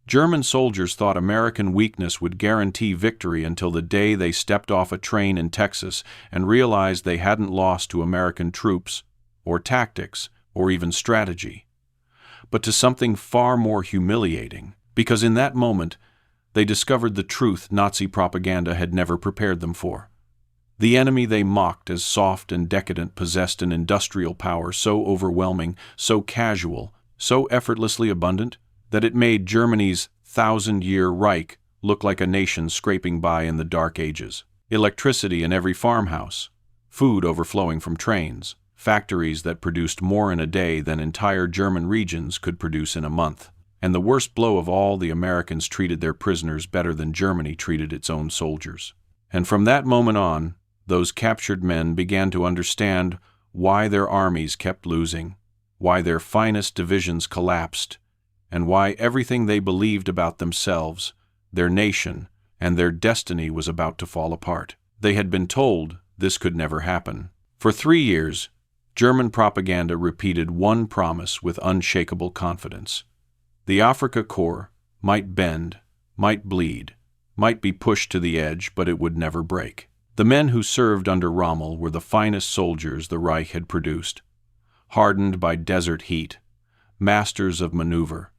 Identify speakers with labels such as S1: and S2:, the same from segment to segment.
S1: German soldiers thought American weakness would guarantee victory until the day they stepped off a train in Texas and realized they hadn't lost to American troops, or tactics, or even strategy, but to something far more humiliating, because in that moment they discovered the truth Nazi propaganda had never prepared them for. The enemy they mocked as soft and decadent possessed an industrial power so overwhelming, so casual, so effortlessly abundant, that it made Germany's 1,000-year Reich look like a nation scraping by in the Dark Ages. Electricity in every farmhouse, food overflowing from trains, factories that produced more in a day than entire German regions could produce in a month. And the worst blow of all, the Americans treated their prisoners better than Germany treated its own soldiers. And from that moment on, those captured men began to understand why their armies kept losing, why their finest divisions collapsed, and why everything they believed about themselves, their nation, and their destiny was about to fall apart. They had been told this could never happen. For 3 years, German propaganda repeated one promise with unshakable confidence. The Afrika Korps might bend, might bleed, might be pushed to the edge, but it would never break. The men who served under Rommel were the finest soldiers the Reich had produced, hardened by desert heat, masters of maneuver,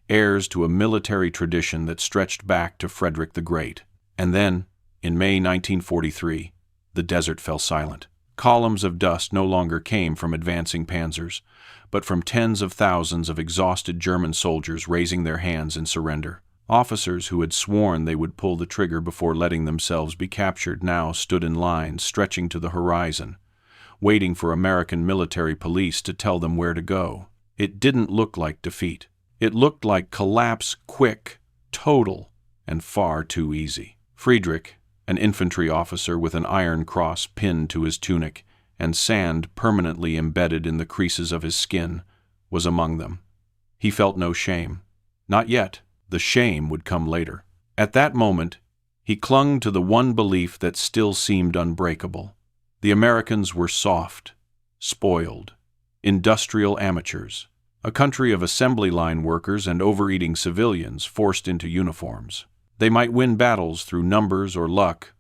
S1: heirs to a military tradition that stretched back to Frederick the Great. And then, in May 1943, the desert fell silent. Columns of dust no longer came from advancing panzers, but from tens of thousands of exhausted German soldiers raising their hands in surrender. Officers who had sworn they would pull the trigger before letting themselves be captured now stood in lines stretching to the horizon, waiting for American military police to tell them where to go. It didn't look like defeat. It looked like collapse, quick, total, and far too easy. Friedrich, an infantry officer with an iron cross pinned to his tunic and sand permanently embedded in the creases of his skin, was among them. He felt no shame. Not yet. The shame would come later. At that moment, he clung to the one belief that still seemed unbreakable. The Americans were soft, spoiled, industrial amateurs, a country of assembly line workers and overeating civilians forced into uniforms. They might win battles through numbers or luck,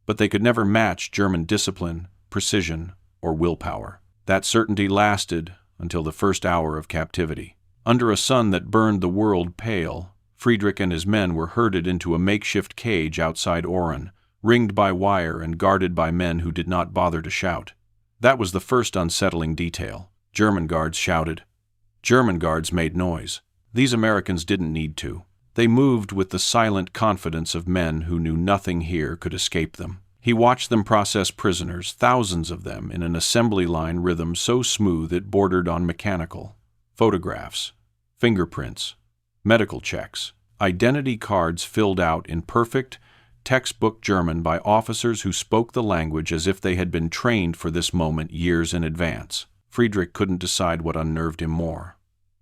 S1: but they could never match German discipline, precision, or willpower. That certainty lasted until the first hour of captivity. Under a sun that burned the world pale, Friedrich and his men were herded into a makeshift cage outside Oran, ringed by wire and guarded by men who did not bother to shout. That was the first unsettling detail. German guards shouted. German guards made noise. These Americans didn't need to. They moved with the silent confidence of men who knew nothing here could escape them. He watched them process prisoners, thousands of them, in an assembly line rhythm so smooth it bordered on mechanical. Photographs, fingerprints, medical checks, identity cards filled out in perfect, textbook German by officers who spoke the language as if they had been trained for this moment years in advance. Friedrich couldn't decide what unnerved him more,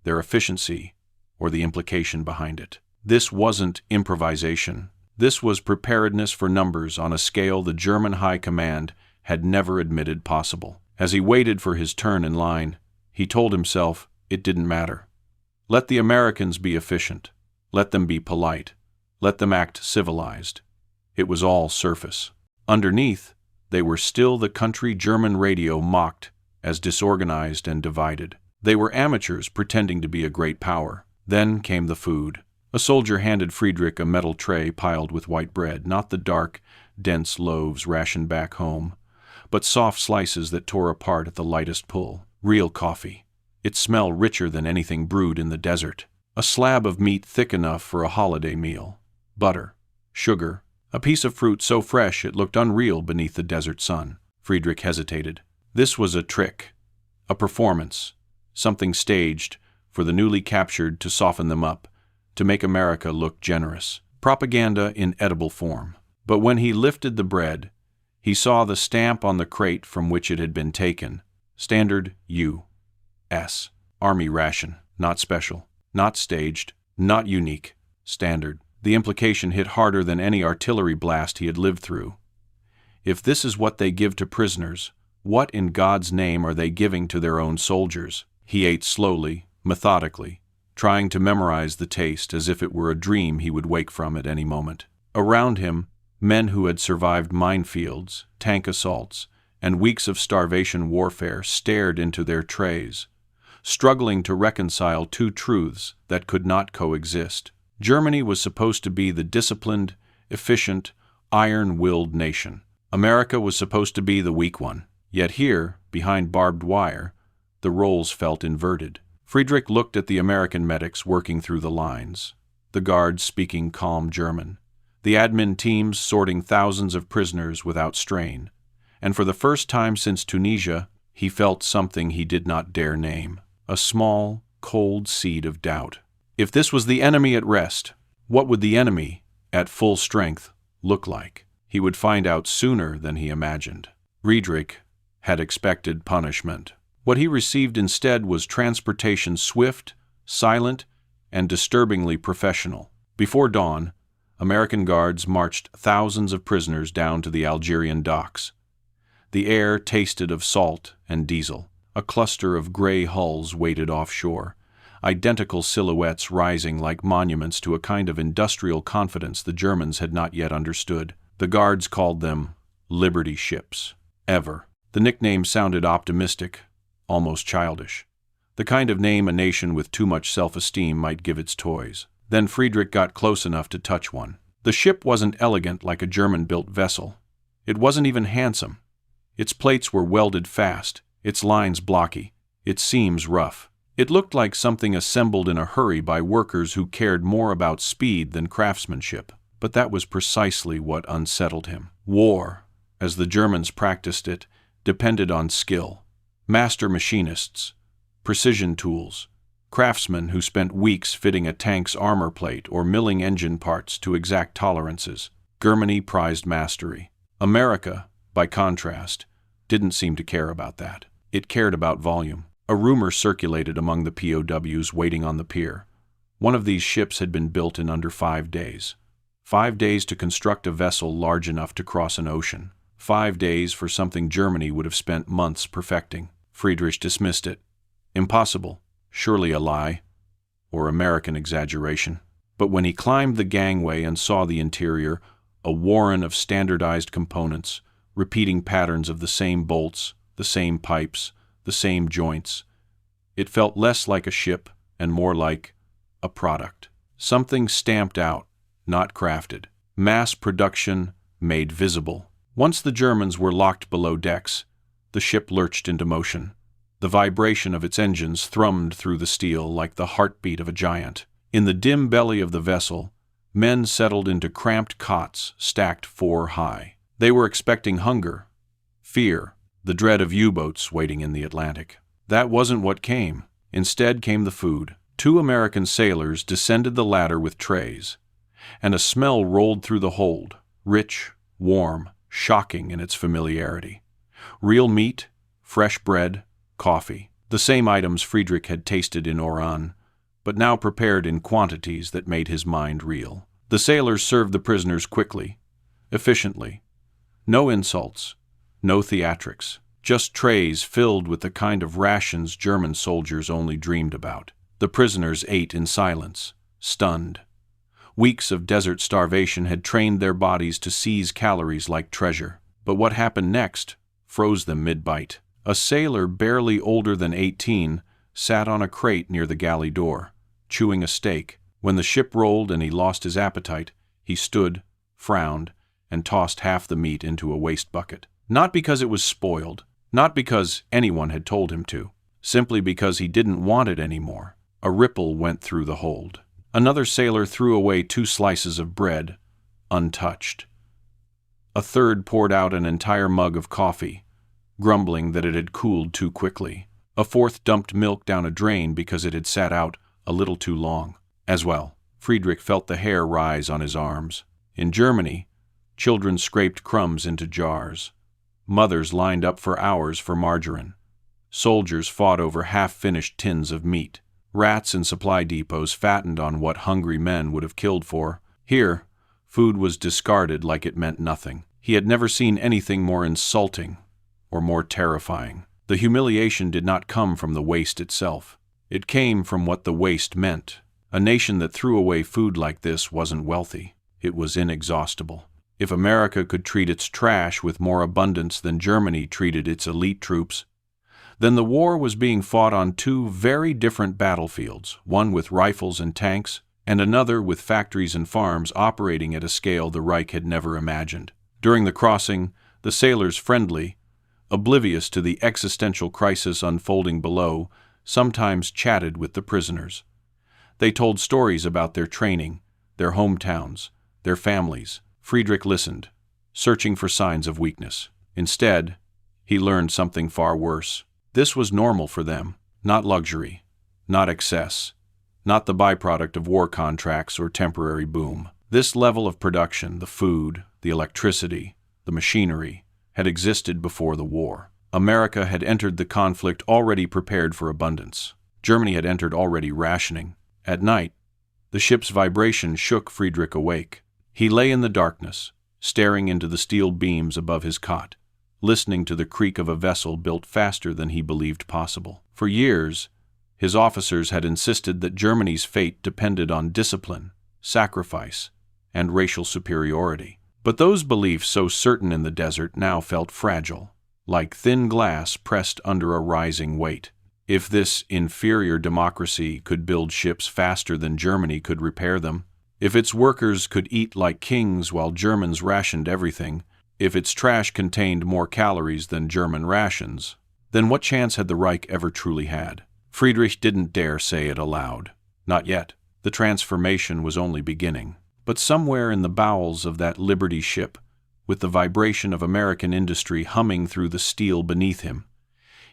S1: their efficiency or the implication behind it. This wasn't improvisation. This was preparedness for numbers on a scale the German High Command had never admitted possible. As he waited for his turn in line, he told himself it didn't matter. Let the Americans be efficient. Let them be polite. Let them act civilized. It was all surface. Underneath, they were still the country German radio mocked as disorganized and divided. They were amateurs pretending to be a great power. Then came the food. A soldier handed Friedrich a metal tray piled with white bread, not the dark, dense loaves rationed back home, but soft slices that tore apart at the lightest pull. Real coffee. Its smell richer than anything brewed in the desert. A slab of meat thick enough for a holiday meal. Butter. Sugar. A piece of fruit so fresh it looked unreal beneath the desert sun. Friedrich hesitated. This was a trick. A performance. Something staged for the newly captured to soften them up, to make America look generous. Propaganda in edible form. But when he lifted the bread, he saw the stamp on the crate from which it had been taken. Standard U.S. Army ration. Not special. Not staged. Not unique. Standard. The implication hit harder than any artillery blast he had lived through. If this is what they give to prisoners, what in God's name are they giving to their own soldiers? He ate slowly, methodically, trying to memorize the taste as if it were a dream he would wake from at any moment. Around him, men who had survived minefields, tank assaults, and weeks of starvation warfare stared into their trays, struggling to reconcile two truths that could not coexist. Germany was supposed to be the disciplined, efficient, iron-willed nation. America was supposed to be the weak one. Yet here, behind barbed wire, the roles felt inverted. Friedrich looked at the American medics working through the lines, the guards speaking calm German, the admin teams sorting thousands of prisoners without strain, and for the first time since Tunisia, he felt something he did not dare name, a small, cold seed of doubt. If this was the enemy at rest, what would the enemy, at full strength, look like? He would find out sooner than he imagined. Friedrich had expected punishment. What he received instead was transportation swift, silent, and disturbingly professional. Before dawn, American guards marched thousands of prisoners down to the Algerian docks. The air tasted of salt and diesel. A cluster of gray hulls waited offshore, identical silhouettes rising like monuments to a kind of industrial confidence the Germans had not yet understood. The guards called them Liberty ships. Ever. The nickname sounded optimistic, almost childish, the kind of name a nation with too much self-esteem might give its toys. Then Friedrich got close enough to touch one. The ship wasn't elegant like a German-built vessel. It wasn't even handsome. Its plates were welded fast, its lines blocky, its seams rough. It looked like something assembled in a hurry by workers who cared more about speed than craftsmanship. But that was precisely what unsettled him. War, as the Germans practiced it, depended on skill. Master machinists, precision tools, craftsmen who spent weeks fitting a tank's armor plate or milling engine parts to exact tolerances. Germany prized mastery. America, by contrast, didn't seem to care about that. It cared about volume. A rumor circulated among the POWs waiting on the pier. One of these ships had been built in under 5 days. 5 days to construct a vessel large enough to cross an ocean. 5 days for something Germany would have spent months perfecting. Friedrich dismissed it. Impossible. Surely a lie. Or American exaggeration. But when he climbed the gangway and saw the interior, a warren of standardized components, repeating patterns of the same bolts, the same pipes, the same joints, it felt less like a ship and more like a product. Something stamped out, not crafted. Mass production made visible. Once the Germans were locked below decks, the ship lurched into motion. The vibration of its engines thrummed through the steel like the heartbeat of a giant. In the dim belly of the vessel, men settled into cramped cots stacked 4 high. They were expecting hunger, fear, the dread of U-boats waiting in the Atlantic. That wasn't what came. Instead came the food. 2 American sailors descended the ladder with trays, and a smell rolled through the hold, rich, warm, shocking in its familiarity. Real meat, fresh bread, coffee. The same items Friedrich had tasted in Oran, but now prepared in quantities that made his mind reel. The sailors served the prisoners quickly, efficiently. No insults, no theatrics, just trays filled with the kind of rations German soldiers only dreamed about. The prisoners ate in silence, stunned. Weeks of desert starvation had trained their bodies to seize calories like treasure. But what happened next froze them mid-bite. A sailor barely older than 18 sat on a crate near the galley door, chewing a steak. When the ship rolled and he lost his appetite, he stood, frowned, and tossed half the meat into a waste bucket. Not because it was spoiled, not because anyone had told him to, simply because he didn't want it anymore. A ripple went through the hold. Another sailor threw away 2 slices of bread, untouched. A third poured out an entire mug of coffee, grumbling that it had cooled too quickly. A fourth dumped milk down a drain because it had sat out a little too long. As well, Friedrich felt the hair rise on his arms. In Germany, children scraped crumbs into jars. Mothers lined up for hours for margarine. Soldiers fought over half-finished tins of meat. Rats in supply depots fattened on what hungry men would have killed for. Here, food was discarded like it meant nothing. He had never seen anything more insulting or more terrifying. The humiliation did not come from the waste itself. It came from what the waste meant. A nation that threw away food like this wasn't wealthy. It was inexhaustible. If America could treat its trash with more abundance than Germany treated its elite troops, then the war was being fought on two very different battlefields, one with rifles and tanks, and another with factories and farms operating at a scale the Reich had never imagined. During the crossing, the sailors, friendly, oblivious to the existential crisis unfolding below, sometimes chatted with the prisoners. They told stories about their training, their hometowns, their families. Friedrich listened, searching for signs of weakness. Instead, he learned something far worse. This was normal for them, not luxury, not excess, not the byproduct of war contracts or temporary boom. This level of production, the food, the electricity, the machinery, had existed before the war. America had entered the conflict already prepared for abundance. Germany had entered already rationing. At night, the ship's vibration shook Friedrich awake. He lay in the darkness, staring into the steel beams above his cot, listening to the creak of a vessel built faster than he believed possible. For years, his officers had insisted that Germany's fate depended on discipline, sacrifice, and racial superiority. But those beliefs, so certain in the desert, now felt fragile, like thin glass pressed under a rising weight. If this inferior democracy could build ships faster than Germany could repair them, if its workers could eat like kings while Germans rationed everything, if its trash contained more calories than German rations, then what chance had the Reich ever truly had? Friedrich didn't dare say it aloud. Not yet. The transformation was only beginning. But somewhere in the bowels of that Liberty ship, with the vibration of American industry humming through the steel beneath him,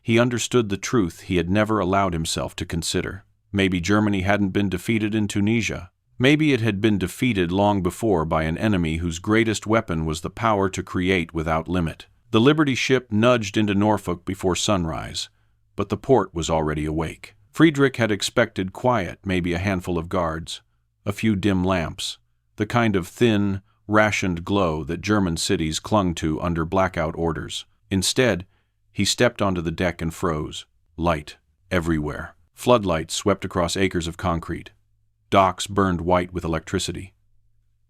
S1: he understood the truth he had never allowed himself to consider. Maybe Germany hadn't been defeated in Tunisia. Maybe it had been defeated long before by an enemy whose greatest weapon was the power to create without limit. The Liberty ship nudged into Norfolk before sunrise, but the port was already awake. Friedrich had expected quiet, maybe a handful of guards, a few dim lamps, the kind of thin, rationed glow that German cities clung to under blackout orders. Instead, he stepped onto the deck and froze. Light everywhere. Floodlights swept across acres of concrete. Docks burned white with electricity.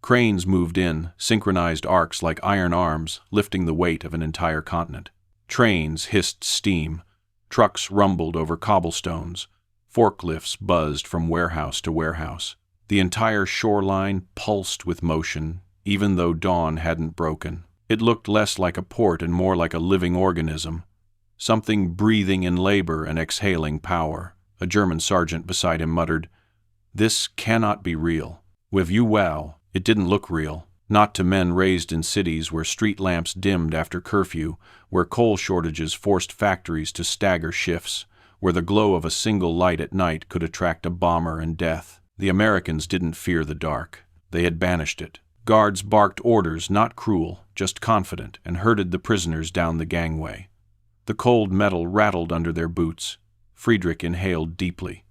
S1: Cranes moved in, synchronized arcs like iron arms, lifting the weight of an entire continent. Trains hissed steam. Trucks rumbled over cobblestones. Forklifts buzzed from warehouse to warehouse. The entire shoreline pulsed with motion, even though dawn hadn't broken. It looked less like a port and more like a living organism, something breathing in labor and exhaling power. A German sergeant beside him muttered, "This cannot be real." WWII, it didn't look real. Not to men raised in cities where street lamps dimmed after curfew, where coal shortages forced factories to stagger shifts, where the glow of a single light at night could attract a bomber and death. The Americans didn't fear the dark. They had banished it. Guards barked orders, not cruel, just confident, and herded the prisoners down the gangway. The cold metal rattled under their boots. Friedrich inhaled deeply.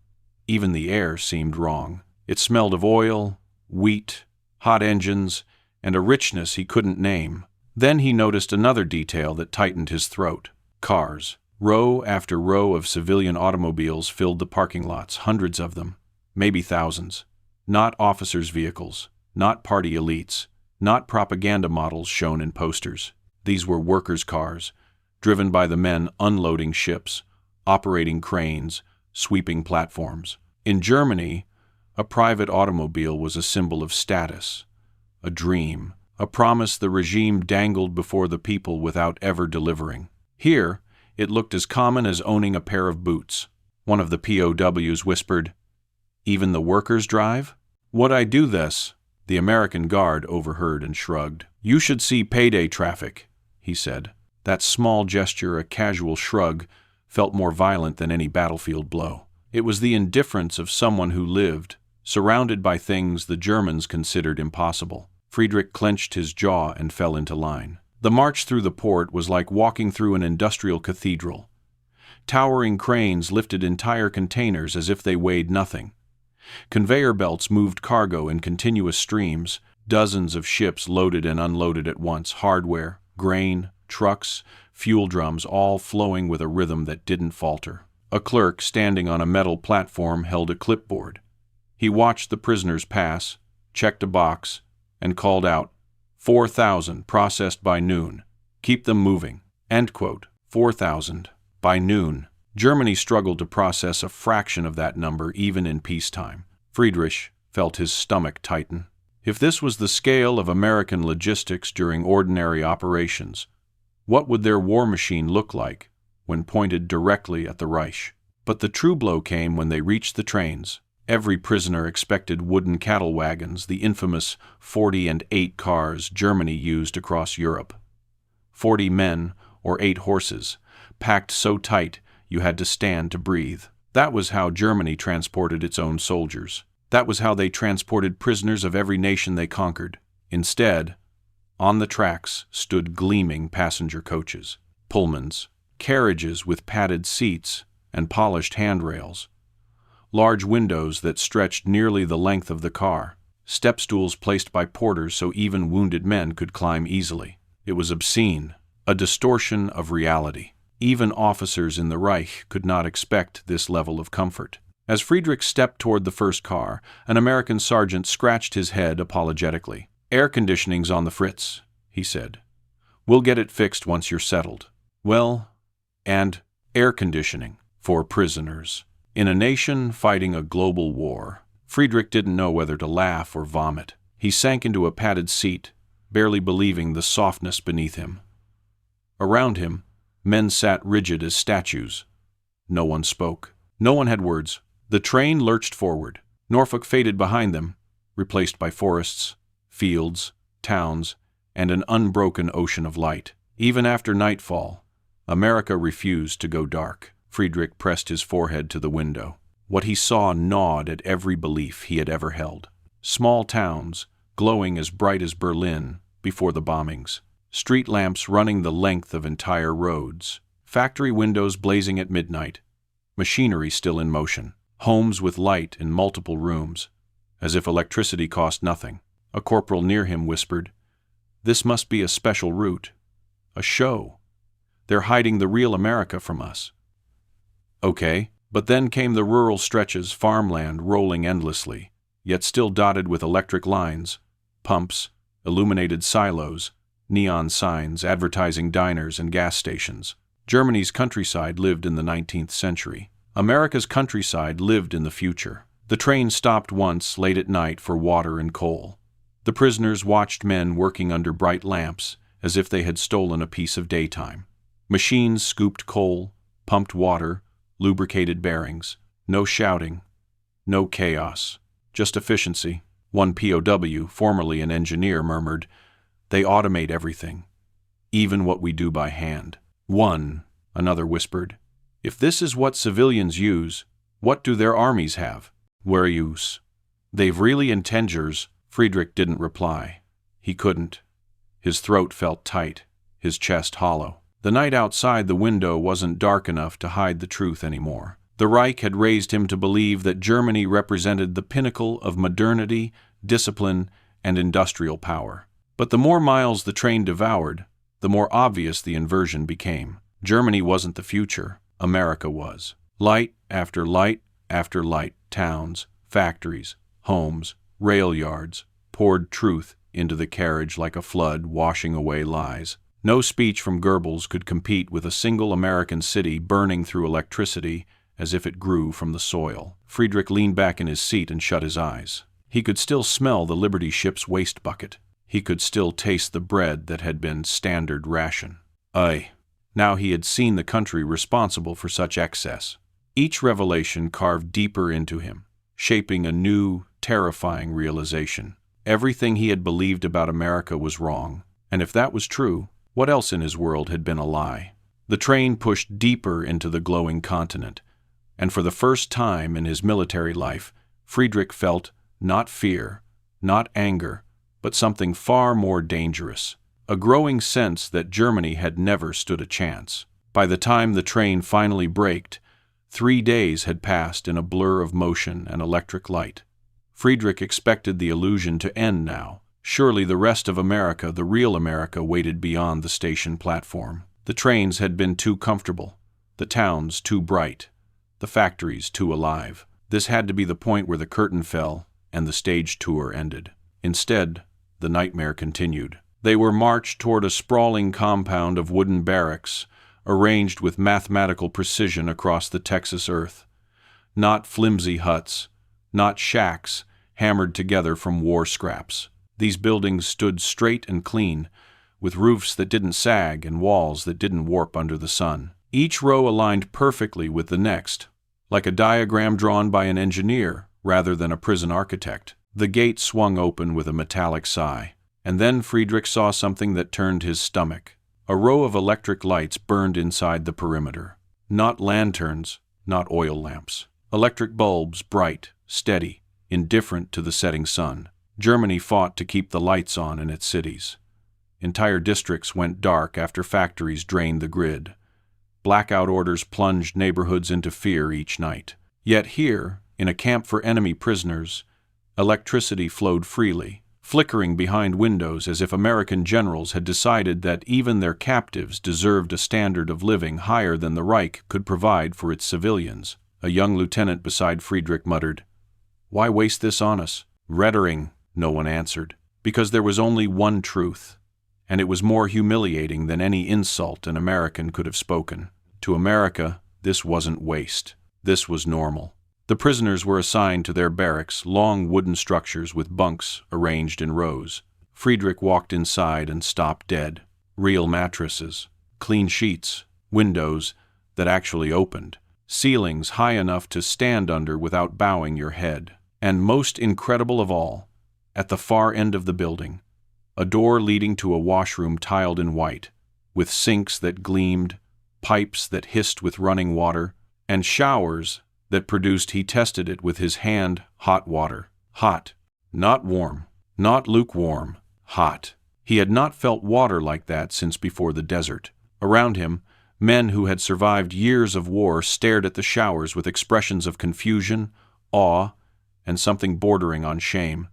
S1: Even the air seemed wrong. It smelled of oil, wheat, hot engines, and a richness he couldn't name. Then he noticed another detail that tightened his throat. Cars. Row after row of civilian automobiles filled the parking lots, hundreds of them, maybe thousands. Not officers' vehicles, not party elites, not propaganda models shown in posters. These were workers' cars, driven by the men unloading ships, operating cranes, sweeping platforms. In Germany, a private automobile was a symbol of status, a dream, a promise the regime dangled before the people without ever delivering. Here, it looked as common as owning a pair of boots. One of the POWs whispered, "Even the workers drive?" "Would I do this?" The American guard overheard and shrugged. "You should see payday traffic," he said. That small gesture, a casual shrug, felt more violent than any battlefield blow. It was the indifference of someone who lived, surrounded by things the Germans considered impossible. Friedrich clenched his jaw and fell into line. The march through the port was like walking through an industrial cathedral. Towering cranes lifted entire containers as if they weighed nothing. Conveyor belts moved cargo in continuous streams. Dozens of ships loaded and unloaded at once, hardware, grain, trucks, fuel drums, all flowing with a rhythm that didn't falter. A clerk standing on a metal platform held a clipboard. He watched the prisoners pass, checked a box, and called out, 4,000 processed by noon. Keep them moving. End quote. 4,000 by noon. Germany struggled to process a fraction of that number even in peacetime. Friedrich felt his stomach tighten. If this was the scale of American logistics during ordinary operations, what would their war machine look like when pointed directly at the Reich? But the true blow came when they reached the trains. Every prisoner expected wooden cattle wagons, the infamous 40 and 8 cars Germany used across Europe. 40 men, or 8 horses, packed so tight you had to stand to breathe. That was how Germany transported its own soldiers. That was how they transported prisoners of every nation they conquered. Instead, on the tracks stood gleaming passenger coaches, Pullmans, carriages with padded seats and polished handrails, large windows that stretched nearly the length of the car, step stools placed by porters so even wounded men could climb easily. It was obscene, a distortion of reality. Even officers in the Reich could not expect this level of comfort. As Friedrich stepped toward the first car, an American sergeant scratched his head apologetically. "Air conditioning's on the fritz," he said. "We'll get it fixed once you're settled." Well, and air conditioning for prisoners. In a nation fighting a global war, Friedrich didn't know whether to laugh or vomit. He sank into a padded seat, barely believing the softness beneath him. Around him, men sat rigid as statues. No one spoke. No one had words. The train lurched forward. Norfolk faded behind them, replaced by forests, fields, towns, and an unbroken ocean of light. Even after nightfall, America refused to go dark. Friedrich pressed his forehead to the window. What he saw gnawed at every belief he had ever held. Small towns, glowing as bright as Berlin before the bombings. Street lamps running the length of entire roads. Factory windows blazing at midnight. Machinery still in motion. Homes with light in multiple rooms, as if electricity cost nothing. A corporal near him whispered, "This must be a special route. A show. They're hiding the real America from us." Okay, but then came the rural stretches, farmland rolling endlessly, yet still dotted with electric lines, pumps, illuminated silos, neon signs advertising diners and gas stations. Germany's countryside lived in the 19th century. America's countryside lived in the future. The train stopped once late at night for water and coal. The prisoners watched men working under bright lamps as if they had stolen a piece of daytime. Machines scooped coal, pumped water, lubricated bearings. No shouting, no chaos, just efficiency. One POW, formerly an engineer, murmured, "They automate everything, even what we do by hand." "One," another whispered, "if this is what civilians use, what do their armies have? Where use? They've really intenders." Friedrich didn't reply. He couldn't. His throat felt tight, his chest hollow. The night outside the window wasn't dark enough to hide the truth anymore. The Reich had raised him to believe that Germany represented the pinnacle of modernity, discipline, and industrial power. But the more miles the train devoured, the more obvious the inversion became. Germany wasn't the future. America was. Light after light after light, towns, factories, homes, rail yards, poured truth into the carriage like a flood washing away lies. No speech from Goebbels could compete with a single American city burning through electricity as if it grew from the soil. Friedrich leaned back in his seat and shut his eyes. He could still smell the Liberty ship's waste bucket. He could still taste the bread that had been standard ration. Now he had seen the country responsible for such excess. Each revelation carved deeper into him, shaping a new, terrifying realization. Everything he had believed about America was wrong, and if that was true, what else in his world had been a lie? The train pushed deeper into the glowing continent, and for the first time in his military life, Friedrich felt not fear, not anger, but something far more dangerous, a growing sense that Germany had never stood a chance. By the time the train finally braked, 3 days had passed in a blur of motion and electric light. Friedrich expected the illusion to end now. Surely the rest of America, the real America, waited beyond the station platform. The trains had been too comfortable, the towns too bright, the factories too alive. This had to be the point where the curtain fell and the stage tour ended. Instead, the nightmare continued. They were marched toward a sprawling compound of wooden barracks, arranged with mathematical precision across the Texas earth. Not flimsy huts, not shacks hammered together from war scraps. These buildings stood straight and clean, with roofs that didn't sag and walls that didn't warp under the sun. Each row aligned perfectly with the next, like a diagram drawn by an engineer rather than a prison architect. The gate swung open with a metallic sigh, and then Friedrich saw something that turned his stomach. A row of electric lights burned inside the perimeter. Not lanterns, not oil lamps. Electric bulbs, bright, steady, indifferent to the setting sun. Germany fought to keep the lights on in its cities. Entire districts went dark after factories drained the grid. Blackout orders plunged neighborhoods into fear each night. Yet here, in a camp for enemy prisoners, electricity flowed freely, flickering behind windows as if American generals had decided that even their captives deserved a standard of living higher than the Reich could provide for its civilians. A young lieutenant beside Friedrich muttered, "Why waste this on us?" "Rettering," no one answered, because there was only one truth, and it was more humiliating than any insult an American could have spoken. To America, this wasn't waste. This was normal. The prisoners were assigned to their barracks, long wooden structures with bunks arranged in rows. Friedrich walked inside and stopped dead. Real mattresses, clean sheets, windows that actually opened, ceilings high enough to stand under without bowing your head. And most incredible of all, at the far end of the building, a door leading to a washroom tiled in white, with sinks that gleamed, pipes that hissed with running water, and showers that produced, he tested it with his hand, hot water. Hot. Not warm. Not lukewarm. Hot. He had not felt water like that since before the desert. Around him, men who had survived years of war stared at the showers with expressions of confusion, awe, and something bordering on shame.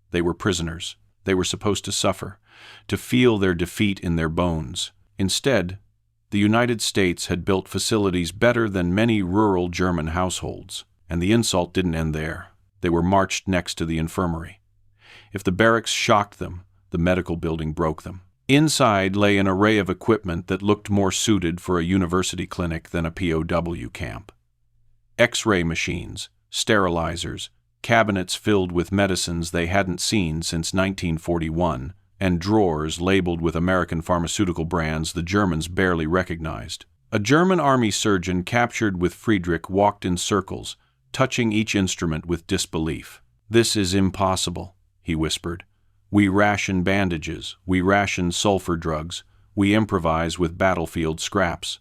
S1: They were prisoners. They were supposed to suffer, to feel their defeat in their bones. Instead, the United States had built facilities better than many rural German households, and the insult didn't end there. They were marched next to the infirmary. If the barracks shocked them, the medical building broke them. Inside lay an array of equipment that looked more suited for a university clinic than a POW camp. X-ray machines, sterilizers, cabinets filled with medicines they hadn't seen since 1941, and drawers labeled with American pharmaceutical brands the Germans barely recognized. A German army surgeon captured with Friedrich walked in circles, touching each instrument with disbelief. "This is impossible," he whispered. "We ration bandages, we ration sulfur drugs, we improvise with battlefield scraps.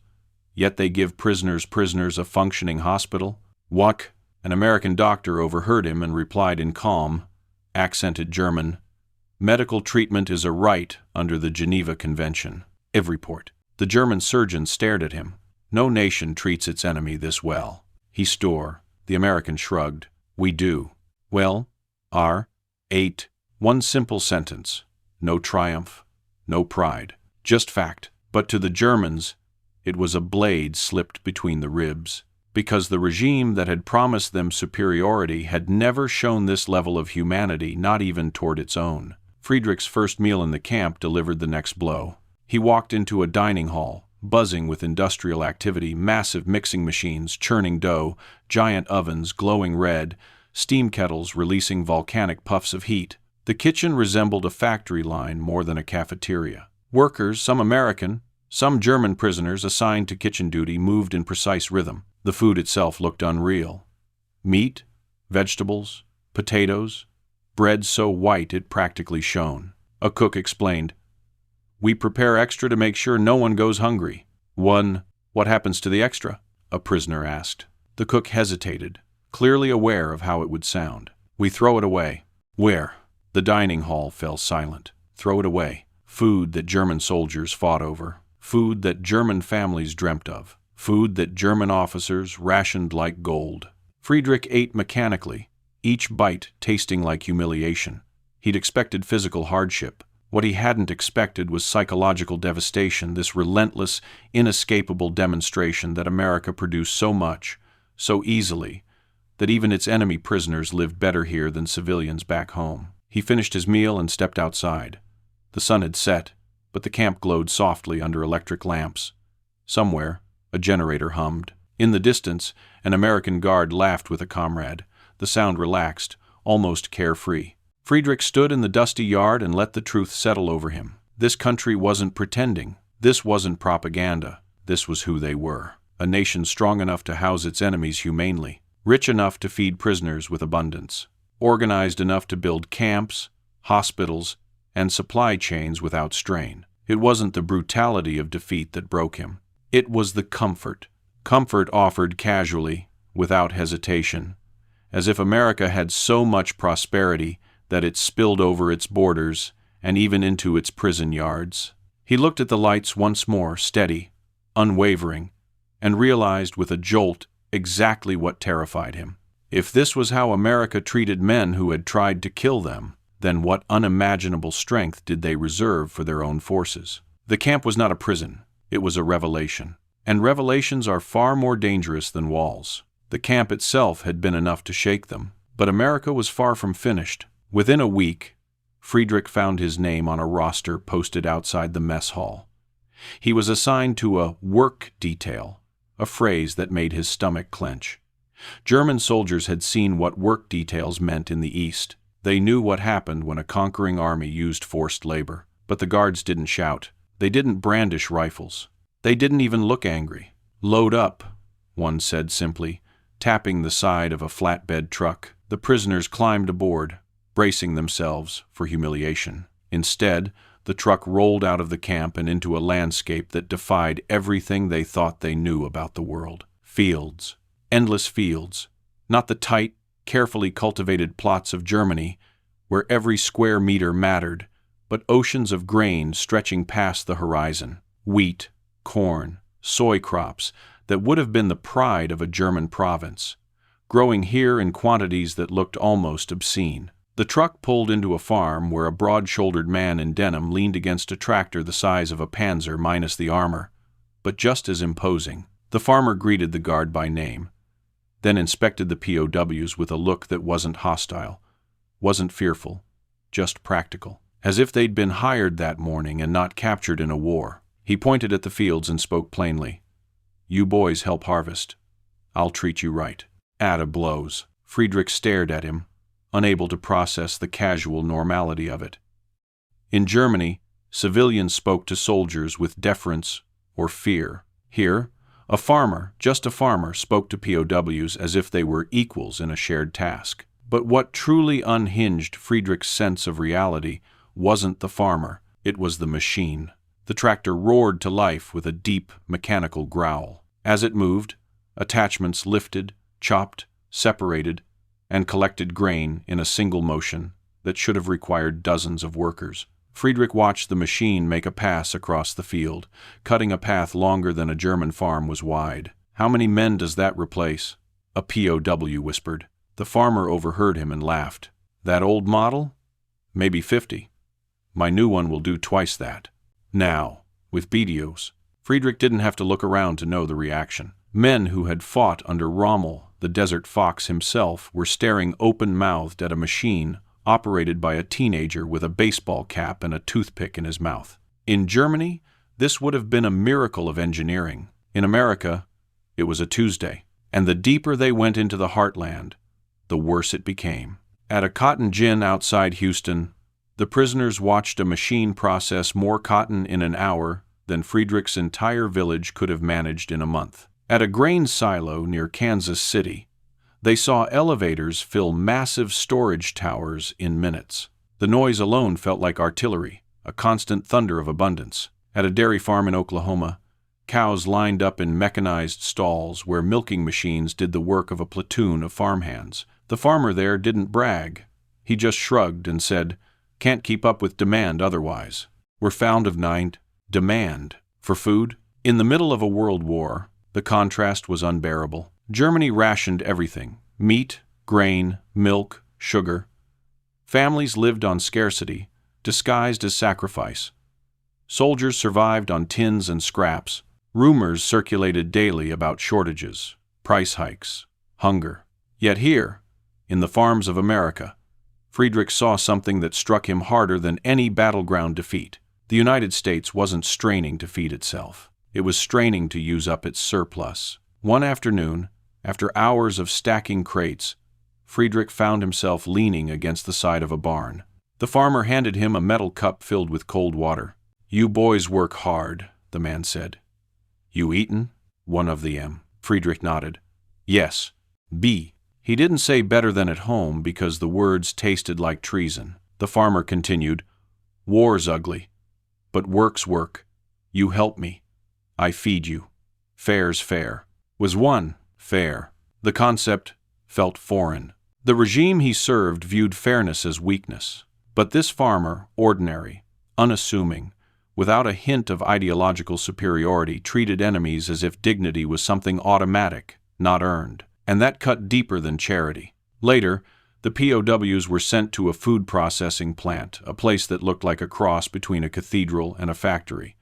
S1: Yet they give prisoners a functioning hospital? What?" An American doctor overheard him and replied in calm, accented German, "Medical treatment is a right under the Geneva Convention." Every port. The German surgeon stared at him. No nation treats its enemy this well. He store. The American shrugged. "We do." "Well, R. 8. One simple sentence. No triumph, no pride. Just fact. But to the Germans, it was a blade slipped between the ribs. Because the regime that had promised them superiority had never shown this level of humanity, not even toward its own. Friedrich's first meal in the camp delivered the next blow. He walked into a dining hall, buzzing with industrial activity, massive mixing machines churning dough, giant ovens glowing red, steam kettles releasing volcanic puffs of heat. The kitchen resembled a factory line more than a cafeteria. Workers, some American, some German prisoners assigned to kitchen duty, moved in precise rhythm. The food itself looked unreal. Meat, vegetables, potatoes, bread so white it practically shone. A cook explained, "We prepare extra to make sure no one goes hungry." What happens to the extra?" a prisoner asked. The cook hesitated, clearly aware of how it would sound. "We throw it away." "Where?" The dining hall fell silent. Throw it away. Food that German soldiers fought over. Food that German families dreamt of. Food that German officers rationed like gold. Friedrich ate mechanically, each bite tasting like humiliation. He'd expected physical hardship. What he hadn't expected was psychological devastation, this relentless, inescapable demonstration that America produced so much, so easily, that even its enemy prisoners lived better here than civilians back home. He finished his meal and stepped outside. The sun had set, but the camp glowed softly under electric lamps. Somewhere, a generator hummed. In the distance, an American guard laughed with a comrade. The sound relaxed, almost carefree. Friedrich stood in the dusty yard and let the truth settle over him. This country wasn't pretending. This wasn't propaganda. This was who they were. A nation strong enough to house its enemies humanely, rich enough to feed prisoners with abundance, organized enough to build camps, hospitals, and supply chains without strain. It wasn't the brutality of defeat that broke him. It was the comfort. Comfort offered casually, without hesitation, as if America had so much prosperity that it spilled over its borders and even into its prison yards. He looked at the lights once more, steady, unwavering, and realized with a jolt exactly what terrified him. If this was how America treated men who had tried to kill them, then what unimaginable strength did they reserve for their own forces? The camp was not a prison. It was a revelation. And revelations are far more dangerous than walls. The camp itself had been enough to shake them. But America was far from finished. Within a week, Friedrich found his name on a roster posted outside the mess hall. He was assigned to a work detail, a phrase that made his stomach clench. German soldiers had seen what work details meant in the East. They knew what happened when a conquering army used forced labor. But the guards didn't shout. They didn't brandish rifles. They didn't even look angry. "Load up," one said simply, tapping the side of a flatbed truck. The prisoners climbed aboard, bracing themselves for humiliation. Instead, the truck rolled out of the camp and into a landscape that defied everything they thought they knew about the world. Fields. Endless fields. Not the tight, carefully cultivated plots of Germany, where every square meter mattered, but oceans of grain stretching past the horizon. Wheat, corn, soy crops that would have been the pride of a German province, growing here in quantities that looked almost obscene. The truck pulled into a farm where a broad-shouldered man in denim leaned against a tractor the size of a Panzer minus the armor, but just as imposing. The farmer greeted the guard by name, then inspected the POWs with a look that wasn't hostile, wasn't fearful, just practical, as if they'd been hired that morning and not captured in a war. He pointed at the fields and spoke plainly. "You boys help harvest. I'll treat you right." Atta blows. Friedrich stared at him, unable to process the casual normality of it. In Germany, civilians spoke to soldiers with deference or fear. Here, a farmer, just a farmer, spoke to POWs as if they were equals in a shared task. But what truly unhinged Friedrich's sense of reality wasn't the farmer, it was the machine. The tractor roared to life with a deep, mechanical growl. As it moved, attachments lifted, chopped, separated, and collected grain in a single motion that should have required dozens of workers. Friedrich watched the machine make a pass across the field, cutting a path longer than a German farm was wide. "How many men does that replace?" a POW whispered. The farmer overheard him and laughed. "That old model? Maybe 50. My new one will do twice that." Now, with BDOs, Friedrich didn't have to look around to know the reaction. Men who had fought under Rommel, the Desert Fox himself, were staring open-mouthed at a machine operated by a teenager with a baseball cap and a toothpick in his mouth. In Germany, this would have been a miracle of engineering. In America, it was a Tuesday. And the deeper they went into the heartland, the worse it became. At a cotton gin outside Houston, the prisoners watched a machine process more cotton in an hour than Friedrich's entire village could have managed in a month. At a grain silo near Kansas City, they saw elevators fill massive storage towers in minutes. The noise alone felt like artillery, a constant thunder of abundance. At a dairy farm in Oklahoma, cows lined up in mechanized stalls where milking machines did the work of a platoon of farmhands. The farmer there didn't brag. He just shrugged and said, "Can't keep up with demand otherwise. We're found of demand for food." In the middle of a world war, the contrast was unbearable. Germany rationed everything: meat, grain, milk, sugar. Families lived on scarcity, disguised as sacrifice. Soldiers survived on tins and scraps. Rumors circulated daily about shortages. price hikes, hunger. Yet here, in the farms of America, Friedrich saw something that struck him harder than any battleground defeat. The United States wasn't straining to feed itself. It was straining to use up its surplus. One afternoon, after hours of stacking crates, Friedrich found himself leaning against the side of a barn. The farmer handed him a metal cup filled with cold water. "You boys work hard," the man said. "You eatin'?" one of them. Friedrich nodded. "Yes. B." He didn't say better than at home because the words tasted like treason. The farmer continued, "War's ugly, but work's work. You help me. I feed you. Fair's fair." Was one fair? The concept felt foreign. The regime he served viewed fairness as weakness. But this farmer, ordinary, unassuming, without a hint of ideological superiority, treated enemies as if dignity was something automatic, not earned. And that cut deeper than charity. Later, the POWs were sent to a food processing plant, a place that looked like a cross between a cathedral and a factory.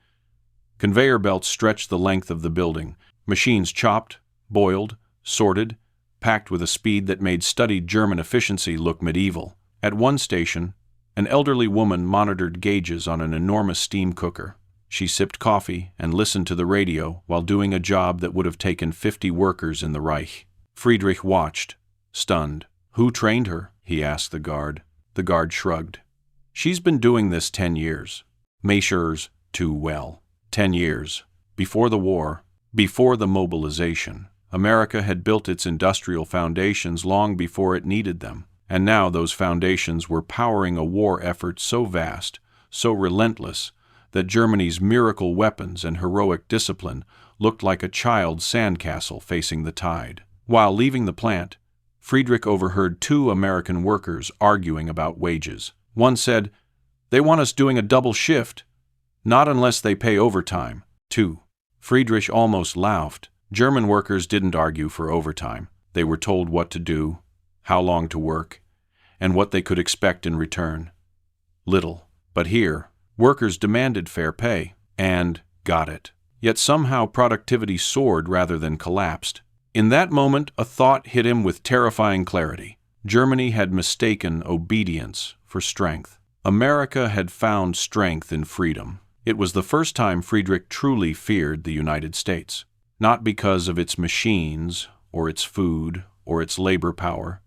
S1: Conveyor belts stretched the length of the building. Machines chopped, boiled, sorted, packed with a speed that made studied German efficiency look medieval. At one station, an elderly woman monitored gauges on an enormous steam cooker. She sipped coffee and listened to the radio while doing a job that would have taken 50 workers in the Reich. Friedrich watched, stunned. "Who trained her?" he asked the guard. The guard shrugged. "She's been doing this 10 years. Measures too well. 10 years. Before the war, before the mobilization, America had built its industrial foundations long before it needed them. And now those foundations were powering a war effort so vast, so relentless, that Germany's miracle weapons and heroic discipline looked like a child's sandcastle facing the tide." While leaving the plant, Friedrich overheard 2 American workers arguing about wages. One said, "They want us doing a double shift. Not unless they pay overtime." 2. Friedrich almost laughed. German workers didn't argue for overtime. They were told what to do, how long to work, and what they could expect in return. Little. But here, workers demanded fair pay, and got it. Yet somehow productivity soared rather than collapsed. In that moment, a thought hit him with terrifying clarity. Germany had mistaken obedience for strength. America had found strength in freedom. It was the first time Friedrich truly feared the United States. Not because of its machines, or its food, or its labor power,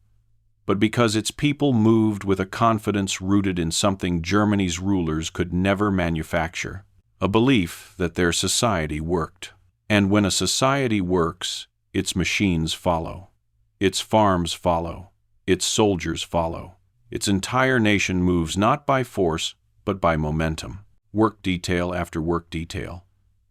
S1: but because its people moved with a confidence rooted in something Germany's rulers could never manufacture, a belief that their society worked. And when a society works, its machines follow, its farms follow, its soldiers follow. Its entire nation moves not by force, but by momentum. Work detail after work detail,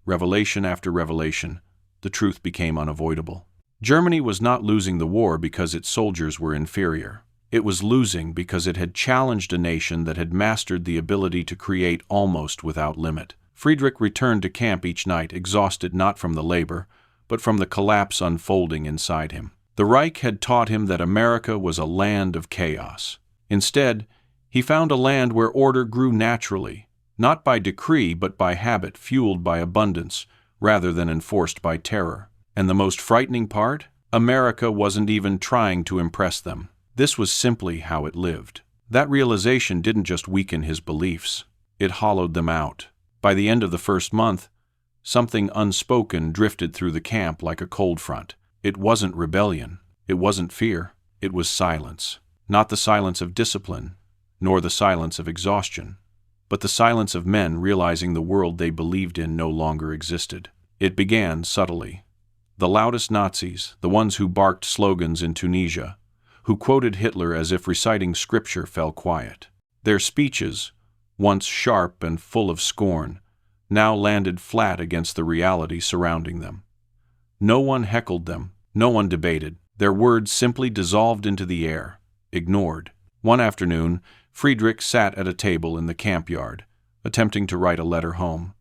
S1: revelation after revelation, the truth became unavoidable. Germany was not losing the war because its soldiers were inferior. It was losing because it had challenged a nation that had mastered the ability to create almost without limit. Friedrich returned to camp each night, exhausted not from the labor, but from the collapse unfolding inside him. The Reich had taught him that America was a land of chaos. Instead, he found a land where order grew naturally, not by decree but by habit fueled by abundance rather than enforced by terror. And the most frightening part? America wasn't even trying to impress them. This was simply how it lived. That realization didn't just weaken his beliefs, it hollowed them out. By the end of the first month, something unspoken drifted through the camp like a cold front. It wasn't rebellion, it wasn't fear, it was silence. Not the silence of discipline, nor the silence of exhaustion, but the silence of men realizing the world they believed in no longer existed. It began subtly. The loudest Nazis, the ones who barked slogans in Tunisia, who quoted Hitler as if reciting scripture, fell quiet. Their speeches, once sharp and full of scorn, now landed flat against the reality surrounding them. No one heckled them, no one debated. Their words simply dissolved into the air, ignored. One afternoon, Friedrich sat at a table in the camp yard, attempting to write a letter home.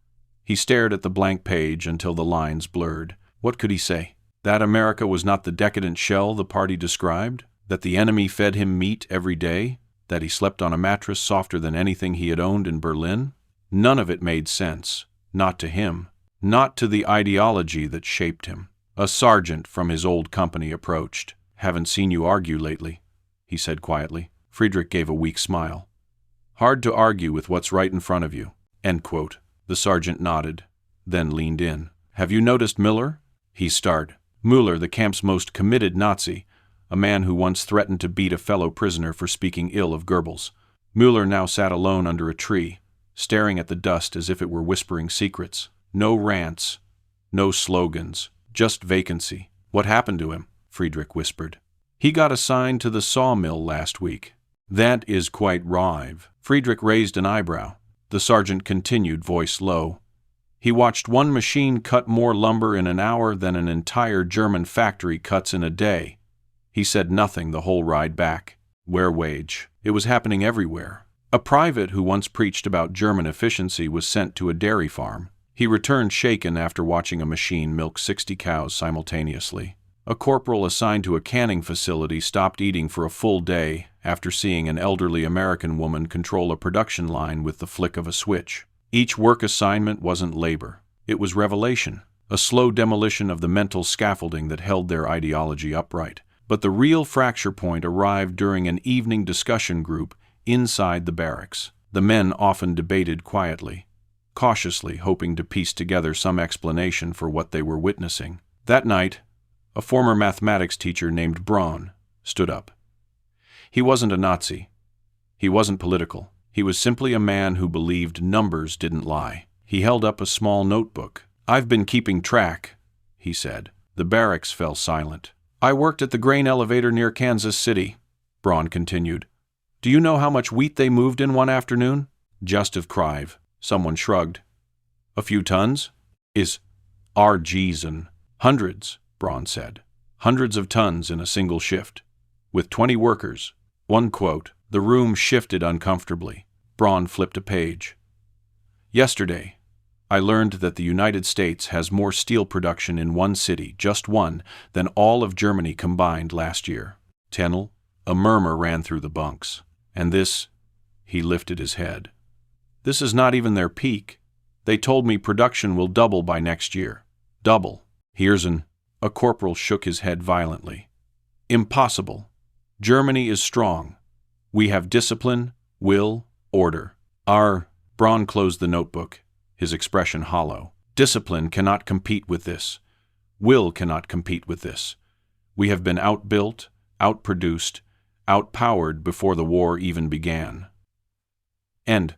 S1: He stared at the blank page until the lines blurred. What could he say? That America was not the decadent shell the party described? That the enemy fed him meat every day? That he slept on a mattress softer than anything he had owned in Berlin? None of it made sense. Not to him. Not to the ideology that shaped him. A sergeant from his old company approached. "Haven't seen you argue lately," he said quietly. Friedrich gave a weak smile. "Hard to argue with what's right in front of you." End quote. The sergeant nodded, then leaned in. "Have you noticed Miller?" He started. Müller, the camp's most committed Nazi, a man who once threatened to beat a fellow prisoner for speaking ill of Goebbels. Müller now sat alone under a tree, staring at the dust as if it were whispering secrets. No rants, no slogans, just vacancy. "What happened to him?" Friedrich whispered. "He got assigned to the sawmill last week." "That is quite rive." Friedrich raised an eyebrow. The sergeant continued, voice low. "He watched one machine cut more lumber in an hour than an entire German factory cuts in a day. He said nothing the whole ride back. Where wage? It was happening everywhere. A private who once preached about German efficiency was sent to a dairy farm. He returned shaken after watching a machine milk 60 cows simultaneously. A corporal assigned to a canning facility stopped eating for a full day after seeing an elderly American woman control a production line with the flick of a switch. Each work assignment wasn't labor. It was revelation, a slow demolition of the mental scaffolding that held their ideology upright. But the real fracture point arrived during an evening discussion group inside the barracks. The men often debated quietly, cautiously hoping to piece together some explanation for what they were witnessing. That night, a former mathematics teacher named Braun stood up. He wasn't a Nazi. He wasn't political. He was simply a man who believed numbers didn't lie. He held up a small notebook. "I've been keeping track," he said. The barracks fell silent. "I worked at the grain elevator near Kansas City," Braun continued. "Do you know how much wheat they moved in one afternoon?" "Just of Krive." Someone shrugged. "A few tons?" "Is RGs hundreds," Braun said. "Hundreds of tons in a single shift, with 20 workers." One quote. The room shifted uncomfortably. Braun flipped a page. "Yesterday, I learned that the United States has more steel production in one city, just one, than all of Germany combined last year." Tennel? A murmur ran through the bunks. "And this," he lifted his head, "this is not even their peak. They told me production will double by next year. Double. Here's an—" A corporal shook his head violently. "Impossible. Germany is strong. We have discipline, will, order. Braun closed the notebook, his expression hollow. "Discipline cannot compete with this. Will cannot compete with this. We have been outbuilt, outproduced, outpowered before the war even began." And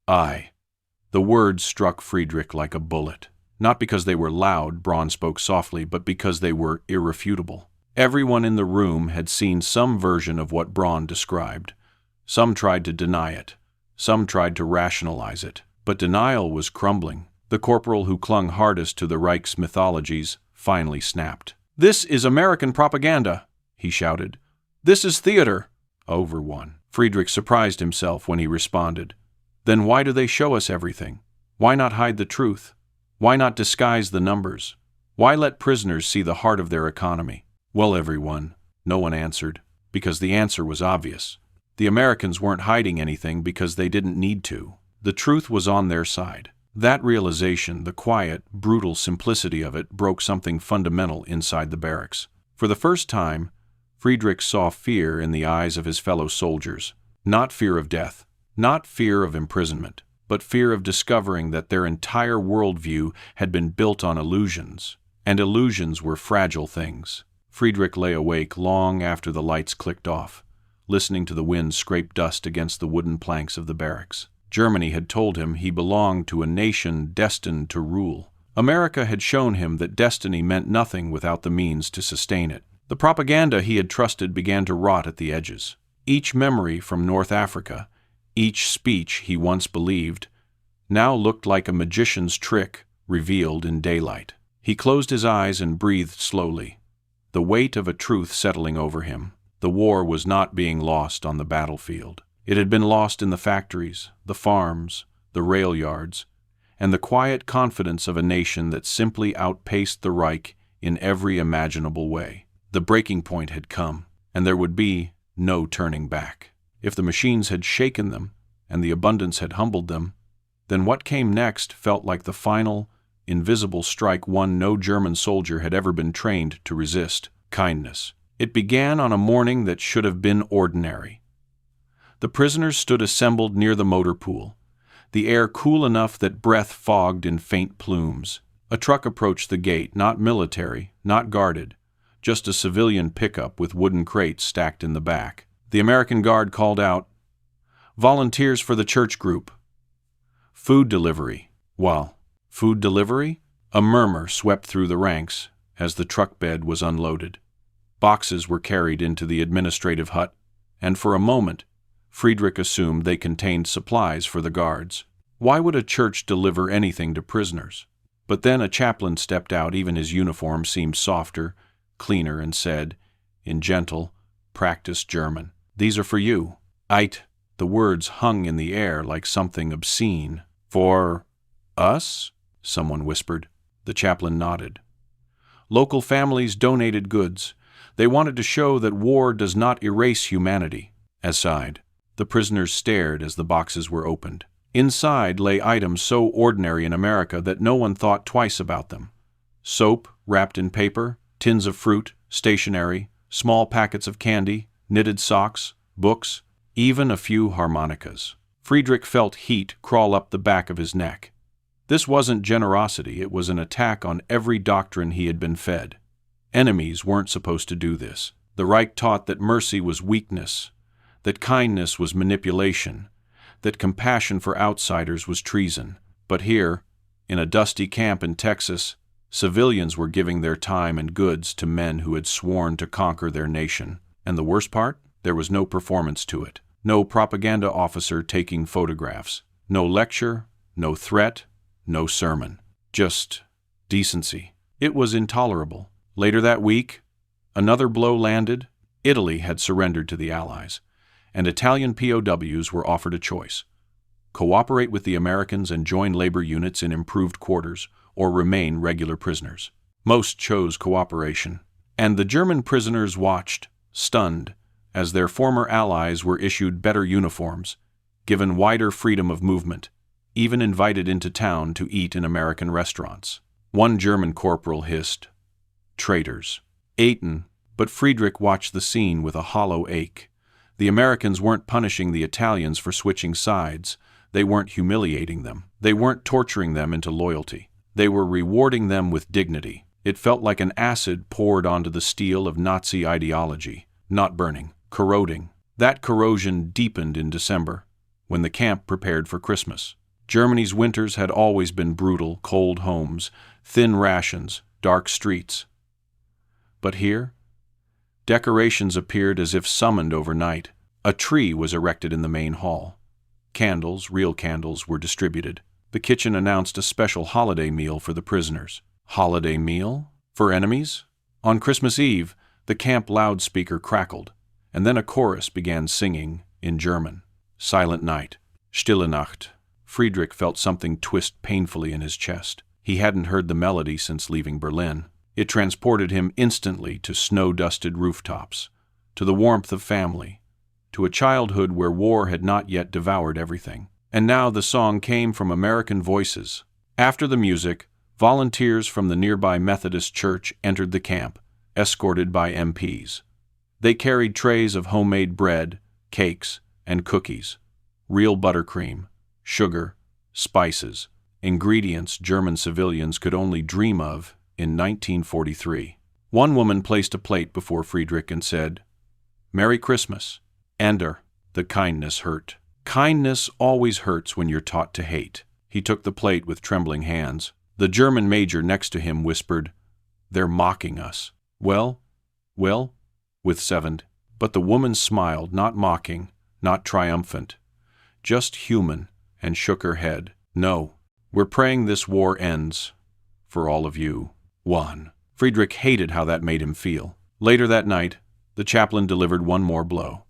S1: the words struck Friedrich like a bullet. Not because they were loud, Braun spoke softly, but because they were irrefutable. Everyone in the room had seen some version of what Braun described. Some tried to deny it. Some tried to rationalize it. But denial was crumbling. The corporal who clung hardest to the Reich's mythologies finally snapped. "This is American propaganda," he shouted. "This is theater." Over one. Friedrich surprised himself when he responded. "Then why do they show us everything? Why not hide the truth? Why not disguise the numbers? Why let prisoners see the heart of their economy?" "Well, everyone," no one answered, because the answer was obvious. The Americans weren't hiding anything because they didn't need to. The truth was on their side. That realization, the quiet, brutal simplicity of it, broke something fundamental inside the barracks. For the first time, Friedrich saw fear in the eyes of his fellow soldiers. Not fear of death, not fear of imprisonment, but fear of discovering that their entire worldview had been built on illusions, and illusions were fragile things. Friedrich lay awake long after the lights clicked off, listening to the wind scrape dust against the wooden planks of the barracks. Germany had told him he belonged to a nation destined to rule. America had shown him that destiny meant nothing without the means to sustain it. The propaganda he had trusted began to rot at the edges. Each memory from North Africa, each speech he once believed, now looked like a magician's trick revealed in daylight. He closed his eyes and breathed slowly, the weight of a truth settling over him. The war was not being lost on the battlefield. It had been lost in the factories, the farms, the rail yards, and the quiet confidence of a nation that simply outpaced the Reich in every imaginable way. The breaking point had come, and there would be no turning back. If the machines had shaken them, and the abundance had humbled them, then what came next felt like the final, invisible strike, one no German soldier had ever been trained to resist: kindness. It began on a morning that should have been ordinary. The prisoners stood assembled near the motor pool, the air cool enough that breath fogged in faint plumes. A truck approached the gate, not military, not guarded, just a civilian pickup with wooden crates stacked in the back. The American guard called out, "Volunteers for the church group." "Food delivery." "Well, food delivery?" A murmur swept through the ranks as the truck bed was unloaded. Boxes were carried into the administrative hut, and for a moment, Friedrich assumed they contained supplies for the guards. Why would a church deliver anything to prisoners? But then a chaplain stepped out. Even his uniform seemed softer, cleaner, and said, in gentle, practiced German, "These are for you." "Eit." The words hung in the air like something obscene. "For us?" someone whispered. The chaplain nodded. Local families donated goods. They wanted to show that war does not erase humanity. Aside, the prisoners stared as the boxes were opened. Inside lay items so ordinary in America that no one thought twice about them. Soap wrapped in paper, tins of fruit, stationery, small packets of candy, knitted socks, books, even a few harmonicas. Friedrich felt heat crawl up the back of his neck. This wasn't generosity, it was an attack on every doctrine he had been fed. Enemies weren't supposed to do this. The Reich taught that mercy was weakness, that kindness was manipulation, that compassion for outsiders was treason. But here, in a dusty camp in Texas, civilians were giving their time and goods to men who had sworn to conquer their nation. And the worst part? There was no performance to it. No propaganda officer taking photographs. No lecture, no threat, no sermon. Just decency. It was intolerable. Later that week, another blow landed. Italy had surrendered to the Allies, and Italian POWs were offered a choice: cooperate with the Americans and join labor units in improved quarters, or remain regular prisoners. Most chose cooperation, and the German prisoners watched, stunned, as their former allies were issued better uniforms, given wider freedom of movement, even invited into town to eat in American restaurants. One German corporal hissed, "Traitors." Aten, but Friedrich watched the scene with a hollow ache. The Americans weren't punishing the Italians for switching sides. They weren't humiliating them. They weren't torturing them into loyalty. They were rewarding them with dignity. It felt like an acid poured onto the steel of Nazi ideology, not burning, corroding. That corrosion deepened in December, when the camp prepared for Christmas. Germany's winters had always been brutal: cold homes, thin rations, dark streets. But here, decorations appeared as if summoned overnight. A tree was erected in the main hall. Candles, real candles, were distributed. The kitchen announced a special holiday meal for the prisoners. Holiday meal? For enemies? On Christmas Eve, the camp loudspeaker crackled, and then a chorus began singing in German. Silent Night. Stille Nacht. Friedrich felt something twist painfully in his chest. He hadn't heard the melody since leaving Berlin. It transported him instantly to snow-dusted rooftops, to the warmth of family, to a childhood where war had not yet devoured everything. And now the song came from American voices. After the music, volunteers from the nearby Methodist church entered the camp, escorted by MPs. They carried trays of homemade bread, cakes, and cookies, real buttercream, sugar, spices, ingredients German civilians could only dream of in 1943. One woman placed a plate before Friedrich and said, "Merry Christmas." Ender. The kindness hurt. Kindness always hurts when you're taught to hate. He took the plate with trembling hands. The German major next to him whispered, "They're mocking us." Well, with 7. But the woman smiled, not mocking, not triumphant, just human, and shook her head. "No, we're praying this war ends. For all of you." 1. Friedrich hated how that made him feel. Later that night, the chaplain delivered one more blow.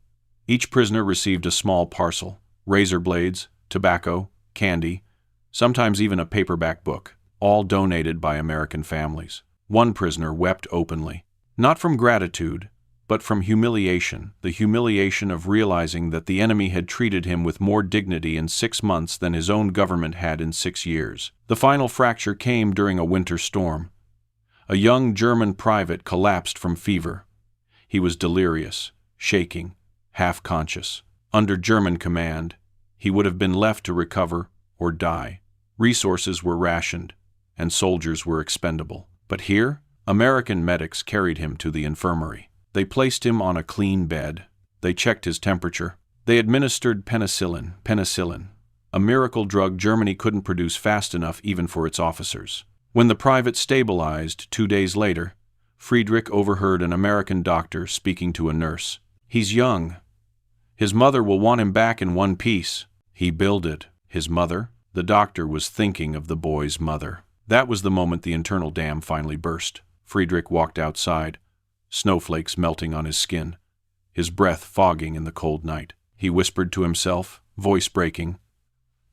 S1: Each prisoner received a small parcel: razor blades, tobacco, candy, sometimes even a paperback book, all donated by American families. One prisoner wept openly, not from gratitude, but from humiliation, the humiliation of realizing that the enemy had treated him with more dignity in 6 months than his own government had in 6 years. The final fracture came during a winter storm. A young German private collapsed from fever. He was delirious, shaking, half-conscious. Under German command, he would have been left to recover or die. Resources were rationed, and soldiers were expendable. But here, American medics carried him to the infirmary. They placed him on a clean bed. They checked his temperature. They administered penicillin, a miracle drug Germany couldn't produce fast enough even for its officers. When the private stabilized 2 days later, Friedrich overheard an American doctor speaking to a nurse. "He's young. His mother will want him back in one piece." He billed it. His mother? The doctor was thinking of the boy's mother. That was the moment the internal dam finally burst. Friedrich walked outside, snowflakes melting on his skin, his breath fogging in the cold night. He whispered to himself, voice breaking,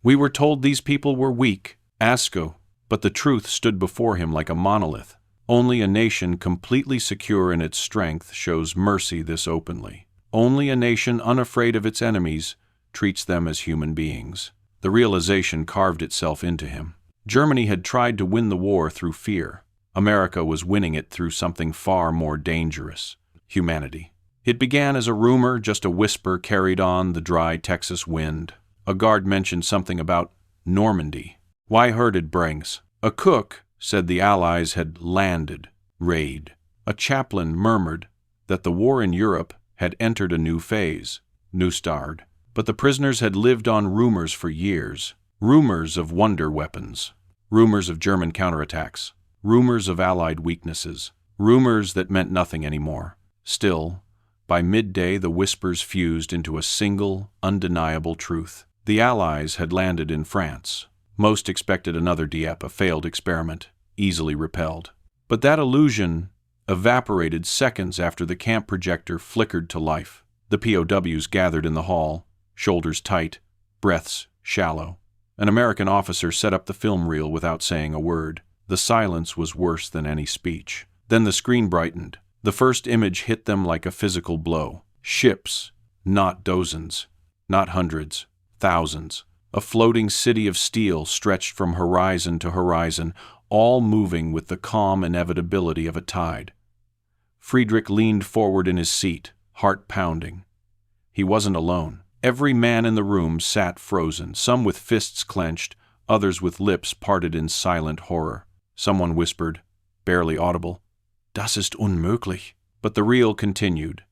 S1: "We were told these people were weak, ASCO," but the truth stood before him like a monolith. Only a nation completely secure in its strength shows mercy this openly. Only a nation unafraid of its enemies treats them as human beings. The realization carved itself into him. Germany had tried to win the war through fear. America was winning it through something far more dangerous: humanity. It began as a rumor, just a whisper carried on the dry Texas wind. A guard mentioned something about Normandy. Why herded Brangs? A cook said the Allies had landed, raid. A chaplain murmured that the war in Europe had entered a new phase, Neustart. But the prisoners had lived on rumors for years. Rumors of wonder weapons. Rumors of German counterattacks. Rumors of Allied weaknesses. Rumors that meant nothing anymore. Still, by midday the whispers fused into a single, undeniable truth. The Allies had landed in France. Most expected another Dieppe, a failed experiment, easily repelled. But that illusion evaporated seconds after the camp projector flickered to life. The POWs gathered in the hall, shoulders tight, breaths shallow. An American officer set up the film reel without saying a word. The silence was worse than any speech. Then the screen brightened. The first image hit them like a physical blow. Ships, not dozens, not hundreds, thousands. A floating city of steel stretched from horizon to horizon, all moving with the calm inevitability of a tide. Friedrich leaned forward in his seat, heart pounding. He wasn't alone. Every man in the room sat frozen, some with fists clenched, others with lips parted in silent horror. Someone whispered, barely audible, "Das ist unmöglich." But the reel continued,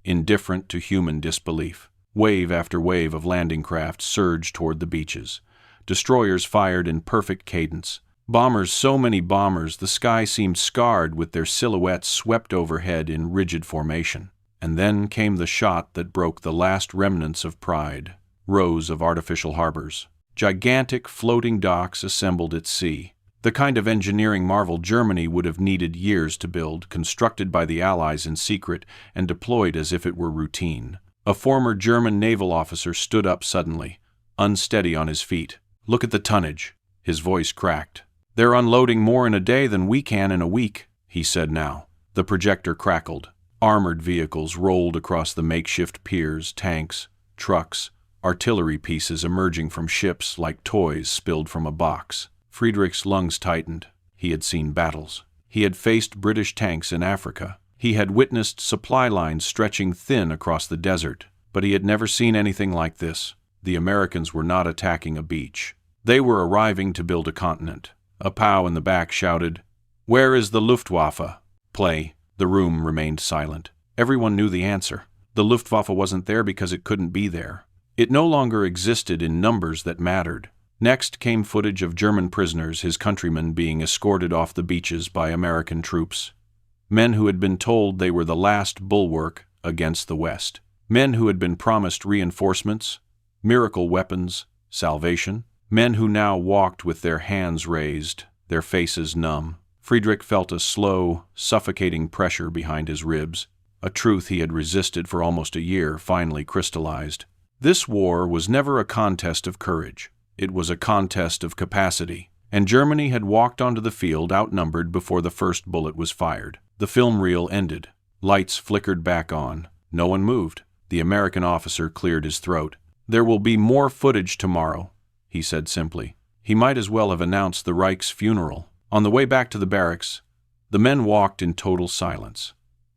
S1: indifferent to human disbelief. Wave after wave of landing craft surged toward the beaches. Destroyers fired in perfect cadence. Bombers, so many bombers, the sky seemed scarred with their silhouettes swept overhead in rigid formation. And then came the shot that broke the last remnants of pride. Rows of artificial harbors. Gigantic floating docks assembled at sea. The kind of engineering marvel Germany would have needed years to build, constructed by the Allies in secret and deployed as if it were routine. A former German naval officer stood up suddenly, unsteady on his feet. "Look at the tonnage." His voice cracked. "They're unloading more in a day than we can in a week," he said now. The projector crackled. Armored vehicles rolled across the makeshift piers, tanks, trucks, artillery pieces emerging from ships like toys spilled from a box. Friedrich's lungs tightened. He had seen battles. He had faced British tanks in Africa. He had witnessed supply lines stretching thin across the desert. But he had never seen anything like this. The Americans were not attacking a beach. They were arriving to build a continent. A POW in the back shouted, "Where is the Luftwaffe?" Play. The room remained silent. Everyone knew the answer. The Luftwaffe wasn't there because it couldn't be there. It no longer existed in numbers that mattered. Next came footage of German prisoners, his countrymen, being escorted off the beaches by American troops. Men who had been told they were the last bulwark against the West. Men who had been promised reinforcements, miracle weapons, salvation. Men who now walked with their hands raised, their faces numb. Friedrich felt a slow, suffocating pressure behind his ribs. A truth he had resisted for almost a year finally crystallized. This war was never a contest of courage. It was a contest of capacity. And Germany had walked onto the field outnumbered before the first bullet was fired. The film reel ended. Lights flickered back on. No one moved. The American officer cleared his throat. "There will be more footage tomorrow," he said simply. He might as well have announced the Reich's funeral. On the way back to the barracks, the men walked in total silence.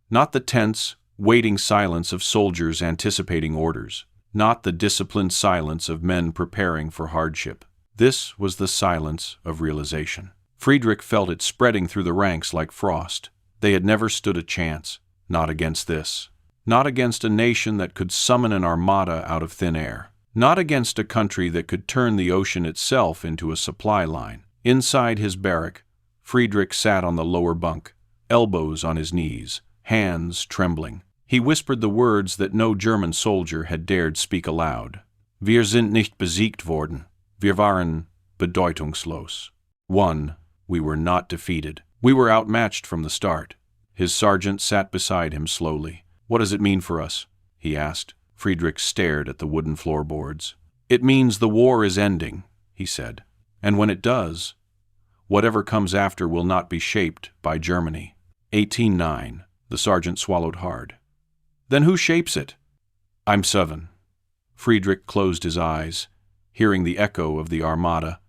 S1: Not the tense, waiting silence of soldiers anticipating orders. Not the disciplined silence of men preparing for hardship. This was the silence of realization. Friedrich felt it spreading through the ranks like frost. They had never stood a chance. Not against this. Not against a nation that could summon an armada out of thin air. Not against a country that could turn the ocean itself into a supply line. Inside his barrack, Friedrich sat on the lower bunk, elbows on his knees, hands trembling. He whispered the words that no German soldier had dared speak aloud. "Wir sind nicht besiegt worden. Wir waren bedeutungslos." We were not defeated. We were outmatched from the start. His sergeant sat beside him slowly. "What does it mean for us?" he asked. Friedrich stared at the wooden floorboards. "It means the war is ending," he said. "And when it does, whatever comes after will not be shaped by Germany." 18-9. The sergeant swallowed hard. "Then who shapes it?" "I'm 7. Friedrich closed his eyes, hearing the echo of the Armada,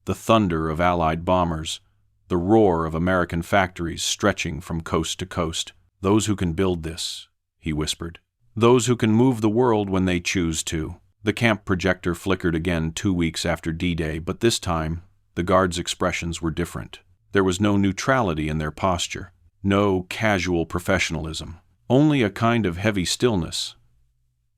S1: the thunder of Allied bombers, the roar of American factories stretching from coast to coast. "Those who can build this," he whispered. "Those who can move the world when they choose to." The camp projector flickered again 2 weeks after D-Day, but this time the guards' expressions were different. There was no neutrality in their posture, no casual professionalism, only a kind of heavy stillness,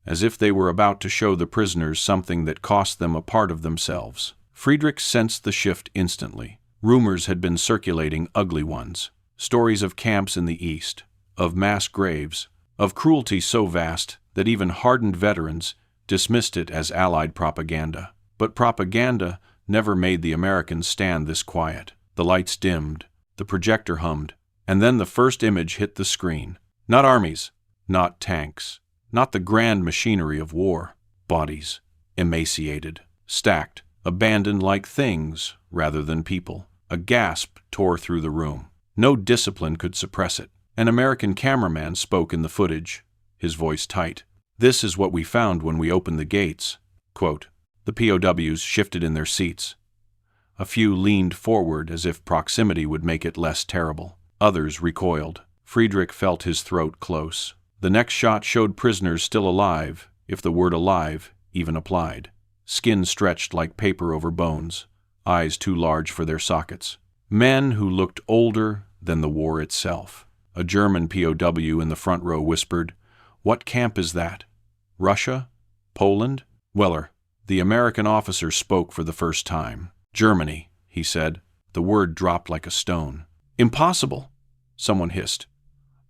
S1: as if they were about to show the prisoners something that cost them a part of themselves. Friedrich sensed the shift instantly. Rumors had been circulating, ugly ones. Stories of camps in the East, of mass graves, of cruelty so vast that even hardened veterans dismissed it as Allied propaganda. But propaganda never made the Americans stand this quiet. The lights dimmed, the projector hummed, and then the first image hit the screen. Not armies, not tanks, not the grand machinery of war. Bodies, emaciated, stacked, abandoned like things rather than people. A gasp tore through the room. No discipline could suppress it. An American cameraman spoke in the footage, his voice tight. "This is what we found when we opened the gates." Quote, the POWs shifted in their seats. A few leaned forward as if proximity would make it less terrible. Others recoiled. Friedrich felt his throat close. The next shot showed prisoners still alive, if the word alive even applied. Skin stretched like paper over bones, eyes too large for their sockets. Men who looked older than the war itself. A German POW in the front row whispered, "What camp is that? Russia? Poland?" "Weller." The American officer spoke for the first time. "Germany," he said. The word dropped like a stone. "Impossible," someone hissed.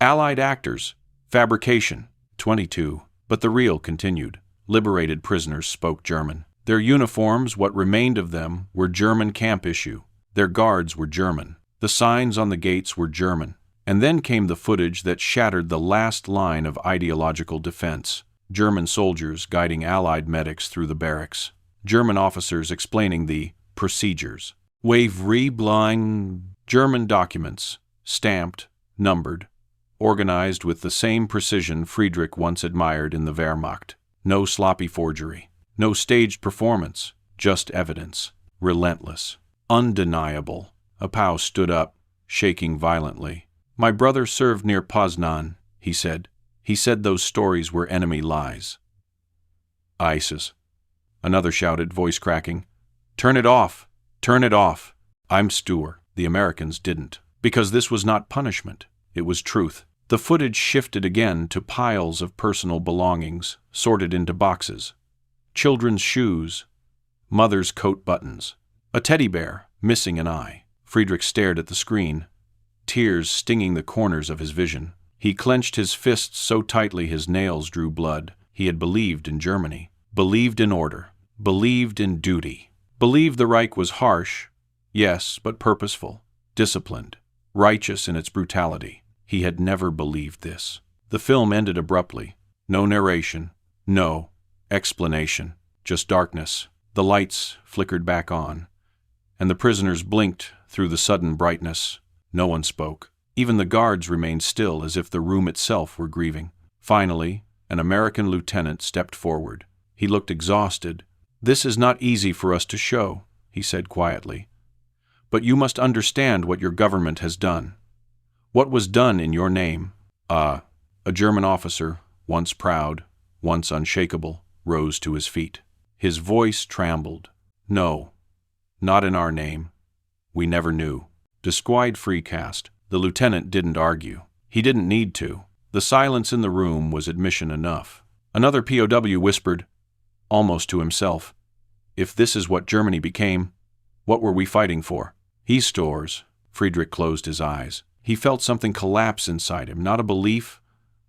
S1: "Allied actors. Fabrication." 22. But the reel continued. Liberated prisoners spoke German. Their uniforms, what remained of them, were German camp issue. Their guards were German. The signs on the gates were German. And then came the footage that shattered the last line of ideological defense. German soldiers guiding Allied medics through the barracks. German officers explaining the procedures. WWII blind German documents, stamped, numbered, organized with the same precision Friedrich once admired in the Wehrmacht. No sloppy forgery. No staged performance. Just evidence. Relentless. Undeniable. A POW stood up, shaking violently. "My brother served near Poznan," he said. "He said those stories were enemy lies." "ISIS." Another shouted, voice cracking. "Turn it off! Turn it off!" "I'm Stewart." The Americans didn't. Because this was not punishment. It was truth. The footage shifted again to piles of personal belongings, sorted into boxes. Children's shoes, mother's coat buttons, a teddy bear, missing an eye. Friedrich stared at the screen, tears stinging the corners of his vision. He clenched his fists so tightly his nails drew blood. He had believed in Germany, believed in order, believed in duty, believed the Reich was harsh, yes, but purposeful, disciplined, righteous in its brutality. He had never believed this. The film ended abruptly. No narration, no explanation, just darkness. The lights flickered back on, and the prisoners blinked through the sudden brightness. No one spoke. Even the guards remained still, as if the room itself were grieving. Finally, an American lieutenant stepped forward. He looked exhausted. "This is not easy for us to show," he said quietly. "But you must understand what your government has done. What was done in your name." A German officer, once proud, once unshakable, rose to his feet. His voice trembled. "No, not in our name. We never knew." Disquiet freecast. The lieutenant didn't argue. He didn't need to. The silence in the room was admission enough. Another POW whispered, almost to himself, "If this is what Germany became, what were we fighting for?" "He stores." Friedrich closed his eyes. He felt something collapse inside him, not a belief,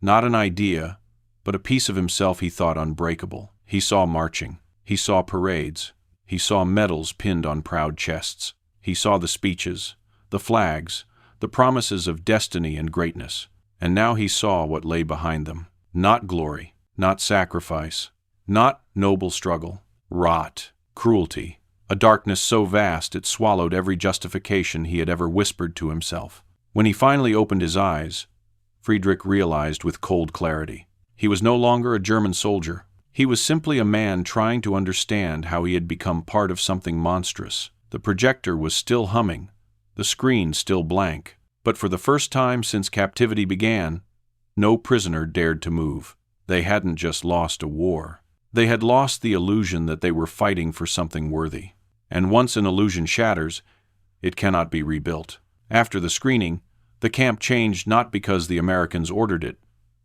S1: not an idea, but a piece of himself he thought unbreakable. He saw marching. He saw parades. He saw medals pinned on proud chests. He saw the speeches, the flags, the promises of destiny and greatness. And now he saw what lay behind them. Not glory, not sacrifice, not noble struggle. Rot, cruelty, a darkness so vast it swallowed every justification he had ever whispered to himself. When he finally opened his eyes, Friedrich realized with cold clarity. He was no longer a German soldier. He was simply a man trying to understand how he had become part of something monstrous. The projector was still humming, the screen still blank, but for the first time since captivity began, no prisoner dared to move. They hadn't just lost a war. They had lost the illusion that they were fighting for something worthy. And once an illusion shatters, it cannot be rebuilt. After the screening, the camp changed not because the Americans ordered it,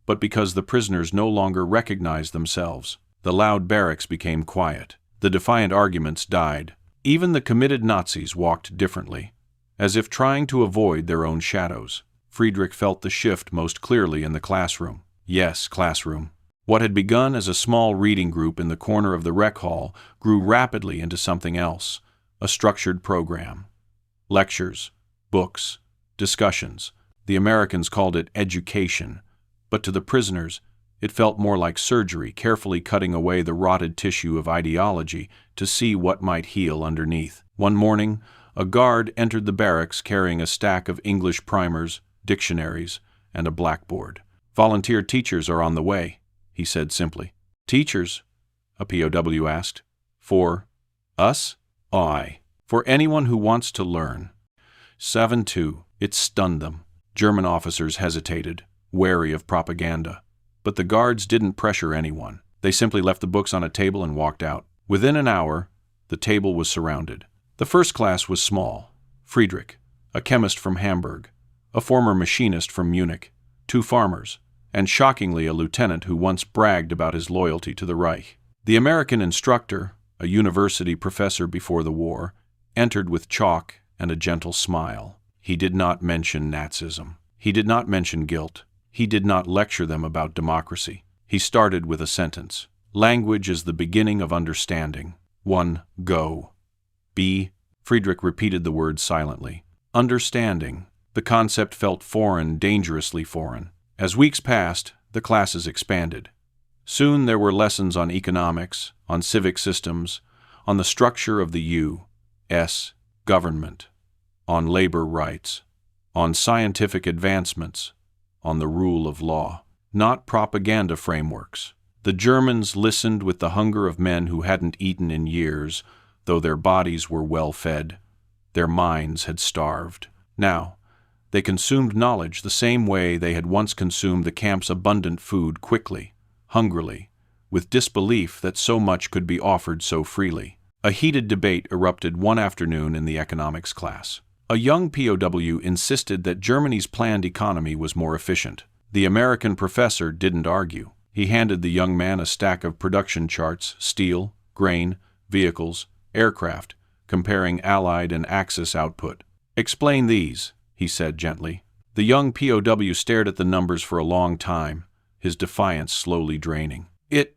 S1: but because the prisoners no longer recognized themselves. The loud barracks became quiet. The defiant arguments died. Even the committed Nazis walked differently, as if trying to avoid their own shadows. Friedrich felt the shift most clearly in the classroom. Yes, classroom. What had begun as a small reading group in the corner of the rec hall grew rapidly into something else, a structured program. Lectures, books, discussions. The Americans called it education, but to the prisoners, it felt more like surgery, carefully cutting away the rotted tissue of ideology to see what might heal underneath. One morning, a guard entered the barracks carrying a stack of English primers, dictionaries, and a blackboard. "Volunteer teachers are on the way," he said simply. "Teachers?" a POW asked. "For us?" "Aye. For anyone who wants to learn." 7-2. It stunned them. German officers hesitated, wary of propaganda. But the guards didn't pressure anyone. They simply left the books on a table and walked out. Within an hour, the table was surrounded. The first class was small. Friedrich, a chemist from Hamburg, a former machinist from Munich, 2 farmers, and shockingly a lieutenant who once bragged about his loyalty to the Reich. The American instructor, a university professor before the war, entered with chalk and a gentle smile. He did not mention Nazism. He did not mention guilt. He did not lecture them about democracy. He started with a sentence. "Language is the beginning of understanding. 1. Go. B." Friedrich repeated the word silently. Understanding. The concept felt foreign, dangerously foreign. As weeks passed, the classes expanded. Soon there were lessons on economics, on civic systems, on the structure of the U.S. government, on labor rights, on scientific advancements, on the rule of law. Not propaganda frameworks. The Germans listened with the hunger of men who hadn't eaten in years, though their bodies were well fed. Their minds had starved. Now, they consumed knowledge the same way they had once consumed the camp's abundant food, quickly, hungrily, with disbelief that so much could be offered so freely. A heated debate erupted one afternoon in the economics class. A young POW insisted that Germany's planned economy was more efficient. The American professor didn't argue. He handed the young man a stack of production charts, steel, grain, vehicles, aircraft, comparing Allied and Axis output. "Explain these," he said gently. The young POW stared at the numbers for a long time, his defiance slowly draining. "It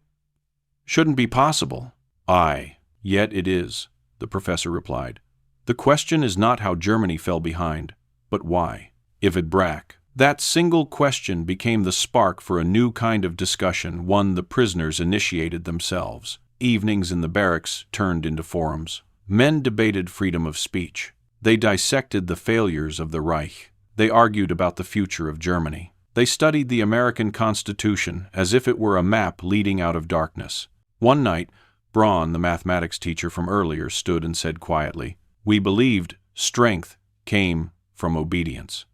S1: shouldn't be possible." "Aye, yet it is," the professor replied. "The question is not how Germany fell behind, but why. If it brack." That single question became the spark for a new kind of discussion, one the prisoners initiated themselves. Evenings in the barracks turned into forums. Men debated freedom of speech. They dissected the failures of the Reich. They argued about the future of Germany. They studied the American Constitution as if it were a map leading out of darkness. One night, Braun, the mathematics teacher from earlier, stood and said quietly, "We believed strength came from obedience.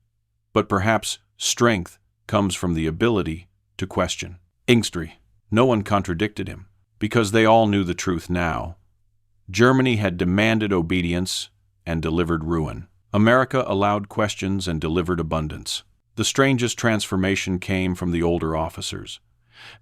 S1: But perhaps strength comes from the ability to question." Ingstry. No one contradicted him, because they all knew the truth now. Germany had demanded obedience and delivered ruin. America allowed questions and delivered abundance. The strangest transformation came from the older officers.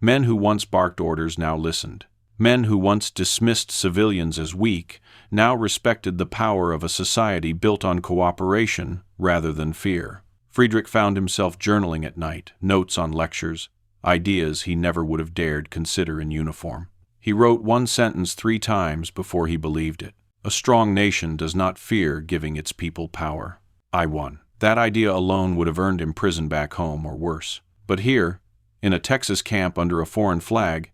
S1: Men who once barked orders now listened. Men who once dismissed civilians as weak now respected the power of a society built on cooperation rather than fear. Friedrich found himself journaling at night, notes on lectures, ideas he never would have dared consider in uniform. He wrote one sentence 3 times before he believed it. A strong nation does not fear giving its people power. I won. That idea alone would have earned him prison back home or worse. But here, in a Texas camp under a foreign flag,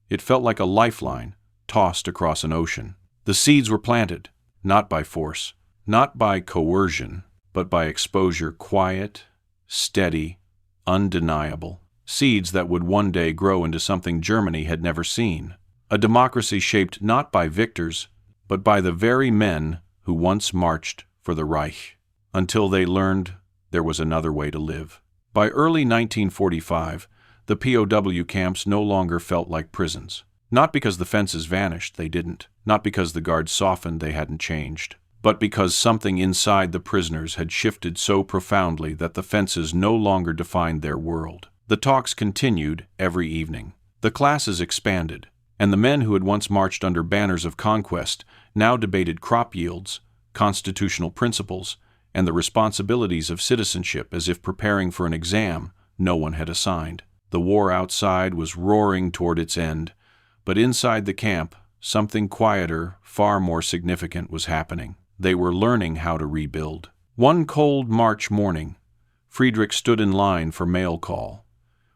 S1: it felt like a lifeline tossed across an ocean. The seeds were planted, not by force, not by coercion, but by exposure, quiet, steady, undeniable. Seeds that would one day grow into something Germany had never seen. A democracy shaped not by victors, but by the very men who once marched for the Reich, until they learned there was another way to live. By early 1945, the POW camps no longer felt like prisons. Not because the fences vanished, they didn't. Not because the guards softened, they hadn't changed. But because something inside the prisoners had shifted so profoundly that the fences no longer defined their world. The talks continued every evening. The classes expanded, and the men who had once marched under banners of conquest now debated crop yields, constitutional principles, and the responsibilities of citizenship as if preparing for an exam no one had assigned. The war outside was roaring toward its end, but inside the camp, something quieter, far more significant was happening. They were learning how to rebuild. One cold March morning, Friedrich stood in line for mail call.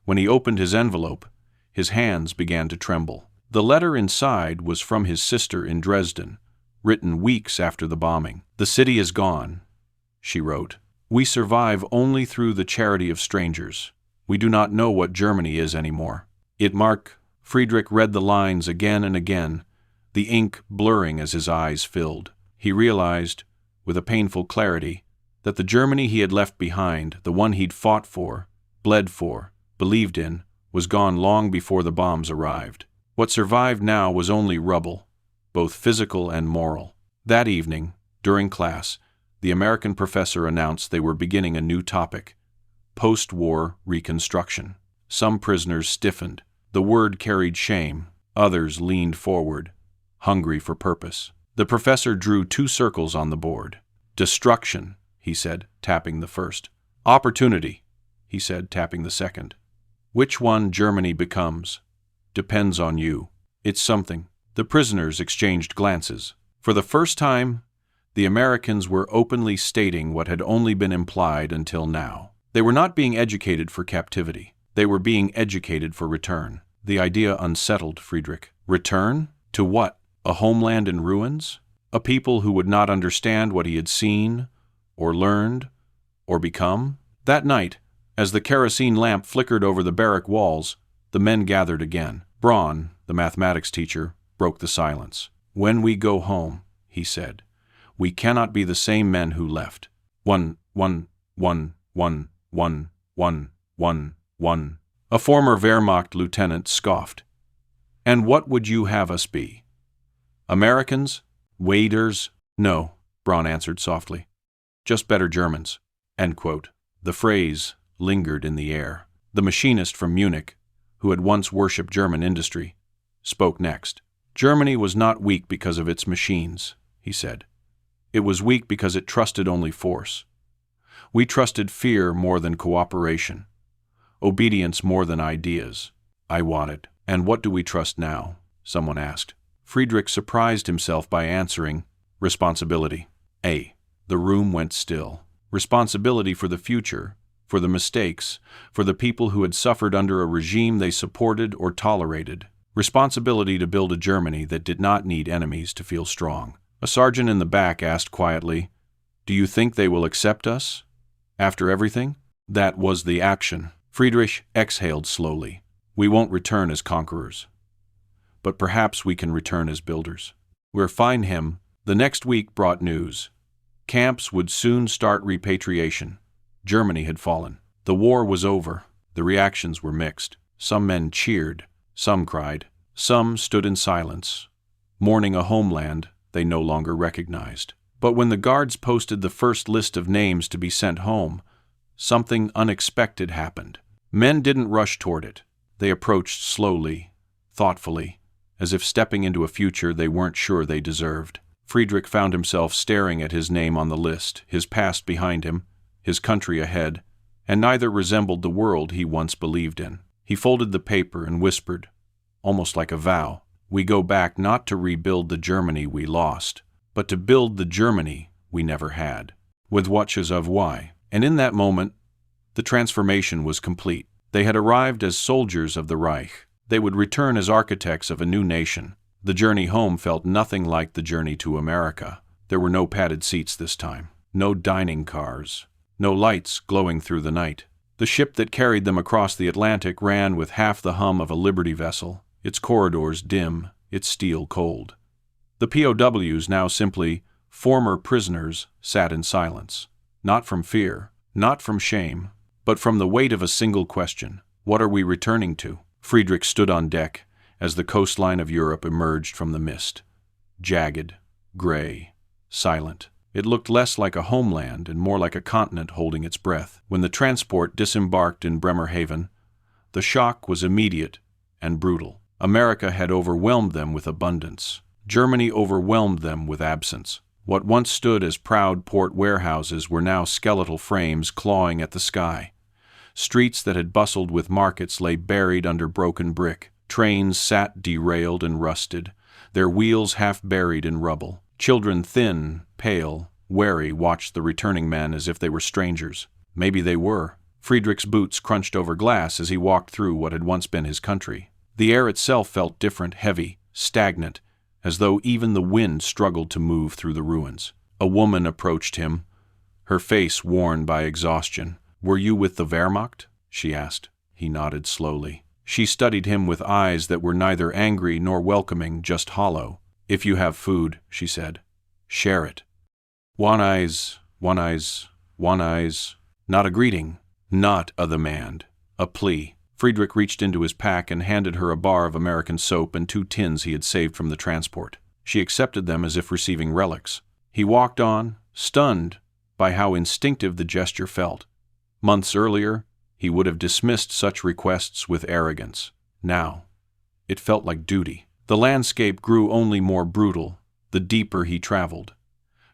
S1: When he opened his envelope, his hands began to tremble. The letter inside was from his sister in Dresden, written weeks after the bombing. "The city is gone," she wrote. "We survive only through the charity of strangers. We do not know what Germany is anymore." Friedrich read the lines again and again, the ink blurring as his eyes filled. He realized, with a painful clarity, that the Germany he had left behind, the one he'd fought for, bled for, believed in, was gone long before the bombs arrived. What survived now was only rubble, both physical and moral. That evening, during class, the American professor announced they were beginning a new topic: post-war reconstruction. Some prisoners stiffened. The word carried shame. Others leaned forward, hungry for purpose. The professor drew 2 circles on the board. "Destruction," he said, tapping the first. "Opportunity," he said, tapping the second. "Which one Germany becomes depends on you. It's something." The prisoners exchanged glances. For the first time, the Americans were openly stating what had only been implied until now. They were not being educated for captivity. They were being educated for return. The idea unsettled Friedrich. Return? To what? A homeland in ruins? A people who would not understand what he had seen, or learned, or become? That night, as the kerosene lamp flickered over the barrack walls, the men gathered again. Braun, the mathematics teacher, broke the silence. "When we go home," he said, "we cannot be the same men who left." One. A former Wehrmacht lieutenant scoffed. "And what would you have us be? Americans? Waiters?" "No," Braun answered softly. "Just better Germans." End quote. The phrase lingered in the air. The machinist from Munich, who had once worshipped German industry, spoke next. "Germany was not weak because of its machines," he said. "It was weak because it trusted only force. We trusted fear more than cooperation, obedience more than ideas. I wanted. And what do we trust now?" someone asked. Friedrich surprised himself by answering, "Responsibility." The room went still. Responsibility for the future, for the mistakes, for the people who had suffered under a regime they supported or tolerated. Responsibility to build a Germany that did not need enemies to feel strong. A sergeant in the back asked quietly, "Do you think they will accept us?" After everything? That was the action. Friedrich exhaled slowly. We won't return as conquerors. But perhaps we can return as builders. We'll find him. The next week brought news. Camps would soon start repatriation. Germany had fallen. The war was over. The reactions were mixed. Some men cheered. Some cried. Some stood in silence, mourning a homeland they no longer recognized. But when the guards posted the first list of names to be sent home, something unexpected happened. Men didn't rush toward it. They approached slowly, thoughtfully, as if stepping into a future they weren't sure they deserved. Friedrich found himself staring at his name on the list, his past behind him, his country ahead, and neither resembled the world he once believed in. He folded the paper and whispered, almost like a vow, we go back not to rebuild the Germany we lost, but to build the Germany we never had. With WWII. And in that moment, the transformation was complete. They had arrived as soldiers of the Reich. They would return as architects of a new nation. The journey home felt nothing like the journey to America. There were no padded seats this time, no dining cars, no lights glowing through the night. The ship that carried them across the Atlantic ran with half the hum of a Liberty vessel, its corridors dim, its steel cold. The POWs, now simply former prisoners, sat in silence, not from fear, not from shame, but from the weight of a single question. What are we returning to? Friedrich stood on deck as the coastline of Europe emerged from the mist. Jagged, gray, silent. It looked less like a homeland and more like a continent holding its breath. When the transport disembarked in Bremerhaven, the shock was immediate and brutal. America had overwhelmed them with abundance. Germany overwhelmed them with absence. What once stood as proud port warehouses were now skeletal frames clawing at the sky. Streets that had bustled with markets lay buried under broken brick. Trains sat derailed and rusted, their wheels half buried in rubble. Children, thin, pale, wary, watched the returning men as if they were strangers. Maybe they were. Friedrich's boots crunched over glass as he walked through what had once been his country. The air itself felt different, heavy, stagnant, as though even the wind struggled to move through the ruins. A woman approached him, her face worn by exhaustion. "Were you with the Wehrmacht?" she asked. He nodded slowly. She studied him with eyes that were neither angry nor welcoming, just hollow. "If you have food," she said, "share it." One eyes. Not a greeting, not a demand, a plea. Friedrich reached into his pack and handed her a bar of American soap and 2 tins he had saved from the transport. She accepted them as if receiving relics. He walked on, stunned by how instinctive the gesture felt. Months earlier, he would have dismissed such requests with arrogance. Now, it felt like duty. The landscape grew only more brutal, the deeper he traveled.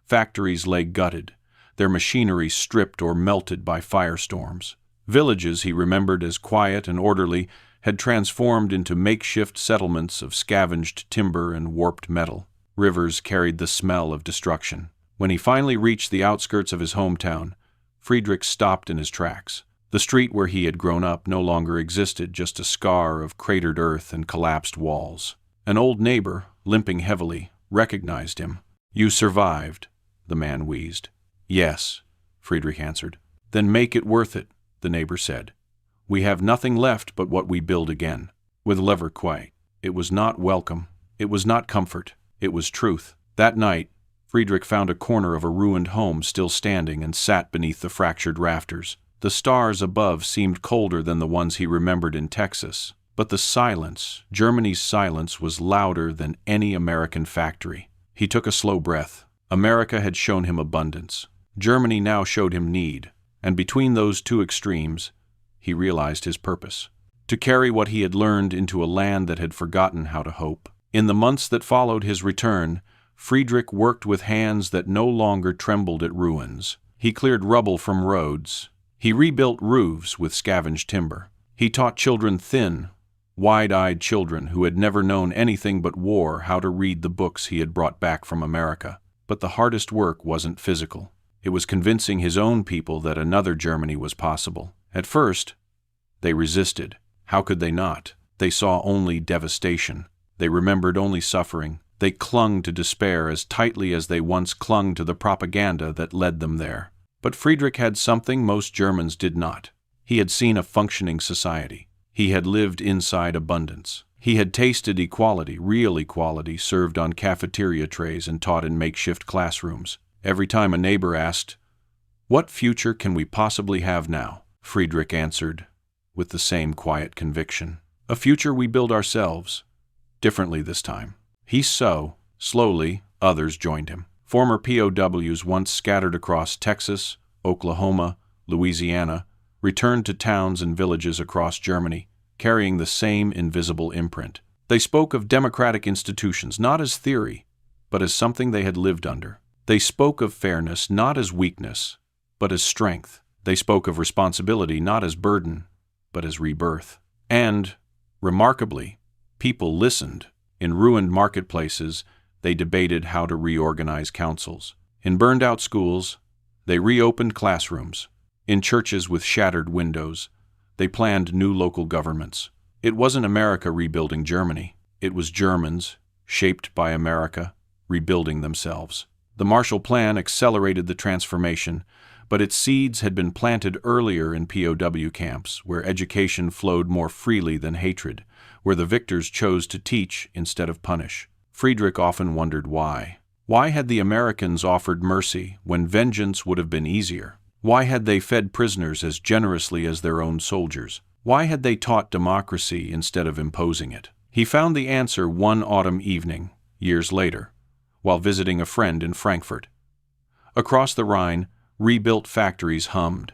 S1: Factories lay gutted, their machinery stripped or melted by firestorms. Villages he remembered as quiet and orderly had transformed into makeshift settlements of scavenged timber and warped metal. Rivers carried the smell of destruction. When he finally reached the outskirts of his hometown, Friedrich stopped in his tracks. The street where he had grown up no longer existed, just a scar of cratered earth and collapsed walls. An old neighbor, limping heavily, recognized him. "You survived," the man wheezed. "Yes," Friedrich answered. "Then make it worth it," the neighbor said. "We have nothing left but what we build again." With WWII. It was not welcome. It was not comfort. It was truth. That night, Friedrich found a corner of a ruined home still standing and sat beneath the fractured rafters. The stars above seemed colder than the ones he remembered in Texas. But the silence, Germany's silence, was louder than any American factory. He took a slow breath. America had shown him abundance. Germany now showed him need. And between those two extremes, he realized his purpose: to carry what he had learned into a land that had forgotten how to hope. In the months that followed his return, Friedrich worked with hands that no longer trembled at ruins. He cleared rubble from roads. He rebuilt roofs with scavenged timber. He taught children, thin, wide-eyed children who had never known anything but war, how to read the books he had brought back from America. But the hardest work wasn't physical. It was convincing his own people that another Germany was possible. At first, they resisted. How could they not? They saw only devastation. They remembered only suffering. They clung to despair as tightly as they once clung to the propaganda that led them there. But Friedrich had something most Germans did not. He had seen a functioning society. He had lived inside abundance. He had tasted equality, real equality, served on cafeteria trays and taught in makeshift classrooms. Every time a neighbor asked, "What future can we possibly have now?" Friedrich answered, with the same quiet conviction, "A future we build ourselves, differently this time." Slowly, others joined him. Former POWs once scattered across Texas, Oklahoma, Louisiana, returned to towns and villages across Germany, carrying the same invisible imprint. They spoke of democratic institutions not as theory, but as something they had lived under. They spoke of fairness not as weakness, but as strength. They spoke of responsibility not as burden, but as rebirth. And, remarkably, people listened. In ruined marketplaces, they debated how to reorganize councils. In burned-out schools, they reopened classrooms. In churches with shattered windows, they planned new local governments. It wasn't America rebuilding Germany. It was Germans, shaped by America, rebuilding themselves. The Marshall Plan accelerated the transformation, but its seeds had been planted earlier in POW camps, where education flowed more freely than hatred, where the victors chose to teach instead of punish. Friedrich often wondered why. Why had the Americans offered mercy when vengeance would have been easier? Why had they fed prisoners as generously as their own soldiers? Why had they taught democracy instead of imposing it? He found the answer one autumn evening, years later, while visiting a friend in Frankfurt. Across the Rhine, rebuilt factories hummed.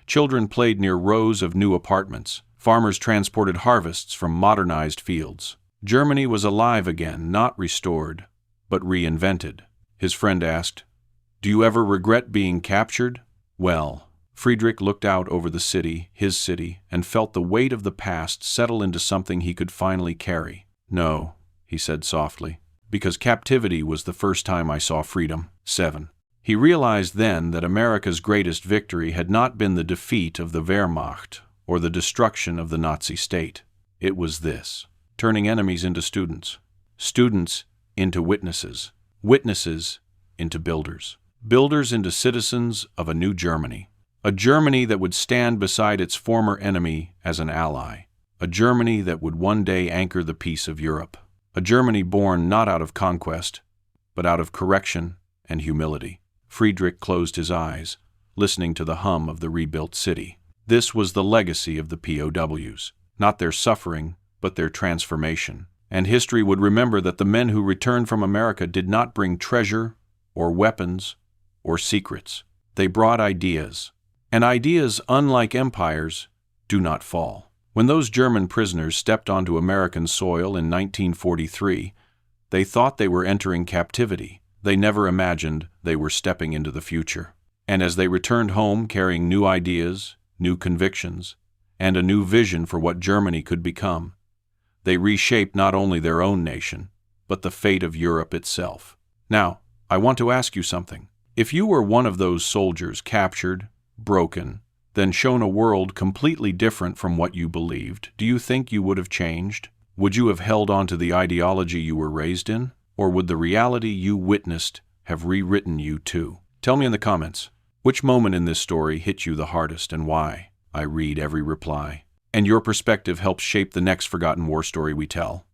S1: Children played near rows of new apartments. Farmers transported harvests from modernized fields. Germany was alive again, not restored, but reinvented. His friend asked, "Do you ever regret being captured?" Well, Friedrich looked out over the city, his city, and felt the weight of the past settle into something he could finally carry. "No," he said softly, "because captivity was the first time I saw freedom." 7. He realized then that America's greatest victory had not been the defeat of the Wehrmacht or the destruction of the Nazi state. It was this: turning enemies into students, students into witnesses, witnesses into builders, builders into citizens of a new Germany, a Germany that would stand beside its former enemy as an ally, a Germany that would one day anchor the peace of Europe, a Germany born not out of conquest, but out of correction and humility. Friedrich closed his eyes, listening to the hum of the rebuilt city. This was the legacy of the POWs, not their suffering, but their transformation. And history would remember that the men who returned from America did not bring treasure or weapons or secrets. They brought ideas. And ideas, unlike empires, do not fall. When those German prisoners stepped onto American soil in 1943, they thought they were entering captivity. They never imagined they were stepping into the future. And as they returned home carrying new ideas, new convictions, and a new vision for what Germany could become, they reshaped not only their own nation, but the fate of Europe itself. Now, I want to ask you something. If you were one of those soldiers captured, broken, then shown a world completely different from what you believed, do you think you would have changed? Would you have held on to the ideology you were raised in? Or would the reality you witnessed have rewritten you too? Tell me in the comments, which moment in this story hit you the hardest and why? I read every reply. And your perspective helps shape the next forgotten war story we tell.